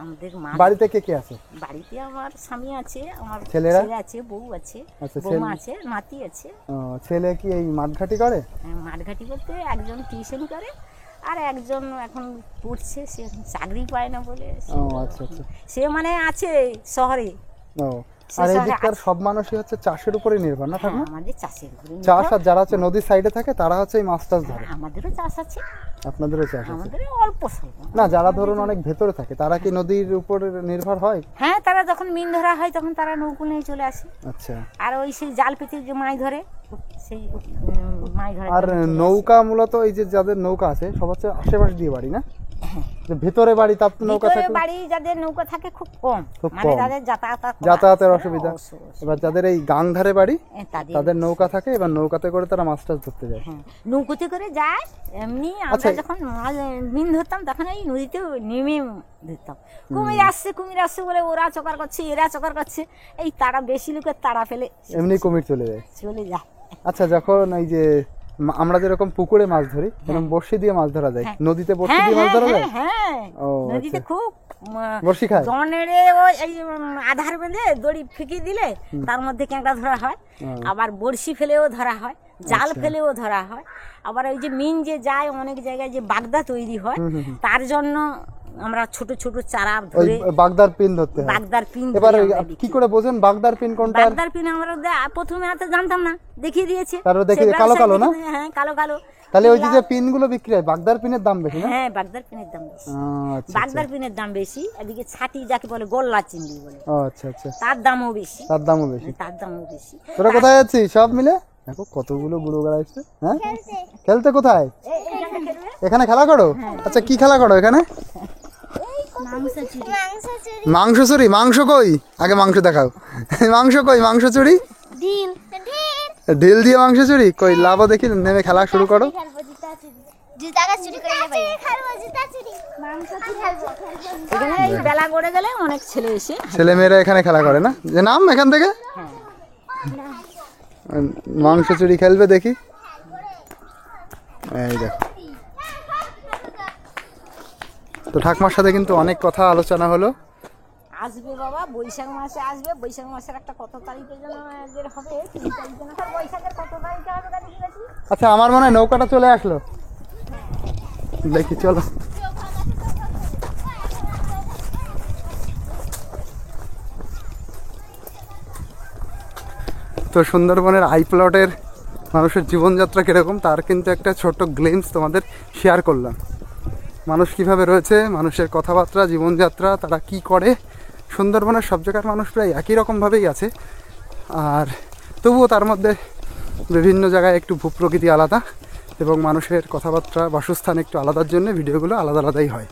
S2: আমাদের।
S1: বাড়িতে কে কে আছে?
S2: বাড়িতে আমার স্বামী আছে, আমার
S1: ছেলেরা?
S2: ছেলে আছে, বউ আছে,
S1: আচ্ছা,
S2: বৌমা আছে, নাতি আছে।
S1: ও, ছেলে কি এই মাঠঘাটি করে?
S2: মাঠঘাটি বলতে একজন টিউশন করে, আর একজন এখন পড়ছে, সে এখন চাকরি পায় না বলে
S1: ও আচ্ছা আচ্ছা।
S2: সে মানে আছে শহরে।
S1: ও,
S2: সে
S1: আর এই
S2: শহরে
S1: দিককার
S2: আছে।
S1: সব মানুষই হচ্ছে চাষের উপরে নির্ভর না?
S2: হ্যাঁ,
S1: থাকে
S2: আমাদের চাষের উপরে নির্ভর।
S1: চাষ, আর যারা হচ্ছে নদীর সাইডে থাকে তারা হচ্ছে এই মাছ টাছ ধরে।
S2: আমাদেরও চাষ আছে,
S1: আপনাদেরও চাষ আছে?
S2: আমাদের অল্প স্বল্প।
S1: না, যারা ধরুন অনেক ভেতরে থাকে তারা কি নদীর উপরে নির্ভর হয়?
S2: হ্যাঁ, তারা যখন মিন ধরা হয় তখন তারা নৌকো নিয়ে চলে আসে,
S1: আচ্ছা।
S2: আর ওই সেই জাল পেতে যে মাছ ধরে, সেই মাছ ধরে।
S1: আর নৌকা মূলত এই যে যাদের নৌকা আছে সব হচ্ছে আশেপাশ দিয়ে বাড়ি না? যে ভেতরে বাড়ি তার তো নৌকা
S2: ভিতরে
S1: থাকে।
S2: বাড়ি যাদের নৌকা থাকে খুব কম,
S1: খুব
S2: মানে
S1: কম।
S2: তাদের
S1: যাতায়াতের অসুবিধা। এবার যাদের এই গাং ধারে বাড়ি তাদের
S2: নৌকা।
S1: নৌকা থাকে, এবার নৌকাতে করে তারা মাছ টাছ ধরতে যায়।
S2: হ্যাঁ, নৌকোতে করে যায়। এমনি
S1: আচ্ছা।
S2: আমরা যখন মিন ধরতাম তখন এই নদীতে নেমে ধরতাম। কুমির আসছে বলে ওরা চকার করছে, এরা চকার করছে, এই তারা বেশি লোকের তাড়া ফেলে
S1: এমনি কুমির চলে যায়।
S2: চলে যায়।
S1: আচ্ছা, যখন এই যে আমরা যেরকম পুকুরে মাছ ধরি এরকম বড়শি দিয়ে মাছ ধরা যায়,
S2: হ্যাঁ।
S1: নদীতে বড়শি
S2: হ্যাঁ
S1: দিয়ে মাছ
S2: হ্যাঁ
S1: ধরা যায়?
S2: হ্যাঁ,
S1: ও,
S2: নদীতে
S1: আচ্ছা।
S2: খুব
S1: বড়শি খায়?
S2: জনেরে ওই এই আধার বেঁধে দড়ি ফিকি দিলে তার মধ্যে ক্যাংড়া ধরা হয়, আবার বড়শি ফেলেও ধরা হয়, জাল ফেলেও ধরা হয়। আবার ওই যে মিন যে যায় অনেক জায়গায় যে বাগদা তৈরি হয়, তার জন্য আমরা ছোট ছোট চারা
S1: ওই
S2: ধরে
S1: বাগদার পিন ধরতে হয়।
S2: বাগদার পিন
S1: এবার
S2: ধরে আমরা
S1: কি
S2: বিক্রি
S1: করে বোঝেন বাগদার পিন কোনটা?
S2: বাগদার পিন আমরা প্রথমে এত জানতাম না, দেখিয়ে দিয়েছে।
S1: তারপরে দেখিয়ে
S2: সে
S1: কালো কালো না?
S2: ব্যবসায়ী দেখে, হ্যাঁ কালো কালো।
S1: তাহলে ওই যে পিন গুলো বিক্রি হয় বাগদার পিনের দাম বেশি না?
S2: হ্যাঁ, বাগদার পিনের দাম বেশি।
S1: আচ্ছা
S2: বাগদার পিনের দাম বেশি, এদিকে ছাটি যাকে বলে গোল্লা চিংড়ি বলে,
S1: ও আচ্ছা আচ্ছা,
S2: তার দামও বেশি।
S1: তার দামও বেশি।
S2: তার দামও বেশি।
S1: তোরা কোথায় যাচ্ছিস সব মিলে? দেখো কতগুলো বুড়ো গাড়া আসছে। হ্যাঁ, খেলতে কোথায়? এখানে খেলা করো? আচ্ছা, কি খেলা করো এখানে? মাংস চুরি। মাংস কই? আগে মাংস দেখাও। মাংস কই? মাংস চুরি? ঢিল দিয়ে মাংস চুরি কই? লাভও দেখি, নেমে খেলা শুরু করো।
S2: এখানে এই বেলা গড়ে গেলে অনেক ছেলে এসে
S1: ছেলে মেয়েরা এখানে খেলা করে না? যে নাম এখান থেকে মাংস চুরি খেলবে দেখি। এই দেখো, তো ঠাকমার সাথে কিন্তু অনেক কথা আলোচনা হলো।
S2: আসবে বাবা, বৈশাখ মাসে আসবে। বৈশাখ মাসের একটা কত তারিখে যেন এদের হবে, 3 তারিখে না, বৈশাখের কত তারিখে হবে জানি কি?
S1: আচ্ছা, আমার মনে হয় নৌকাটা চলে আসলো, দেখি চলো। তো সুন্দরবনের আই প্লটের মানুষের জীবনযাত্রা কীরকম তার কিন্তু একটা ছোট্ট গ্লিমস তোমাদের শেয়ার করলাম। মানুষ কিভাবে রয়েছে, মানুষের কথাবার্তা, জীবনযাত্রা, তারা কি করে। সুন্দরবনের সব জায়গার মানুষ প্রায় একই রকমভাবেই আছে, আর তবুও তার মধ্যে বিভিন্ন জায়গায় একটু ভূপ্রকৃতি আলাদা এবং মানুষের কথাবার্তা, বাসস্থান একটু আলাদার জন্য ভিডিওগুলো আলাদা আলাদাই হয়।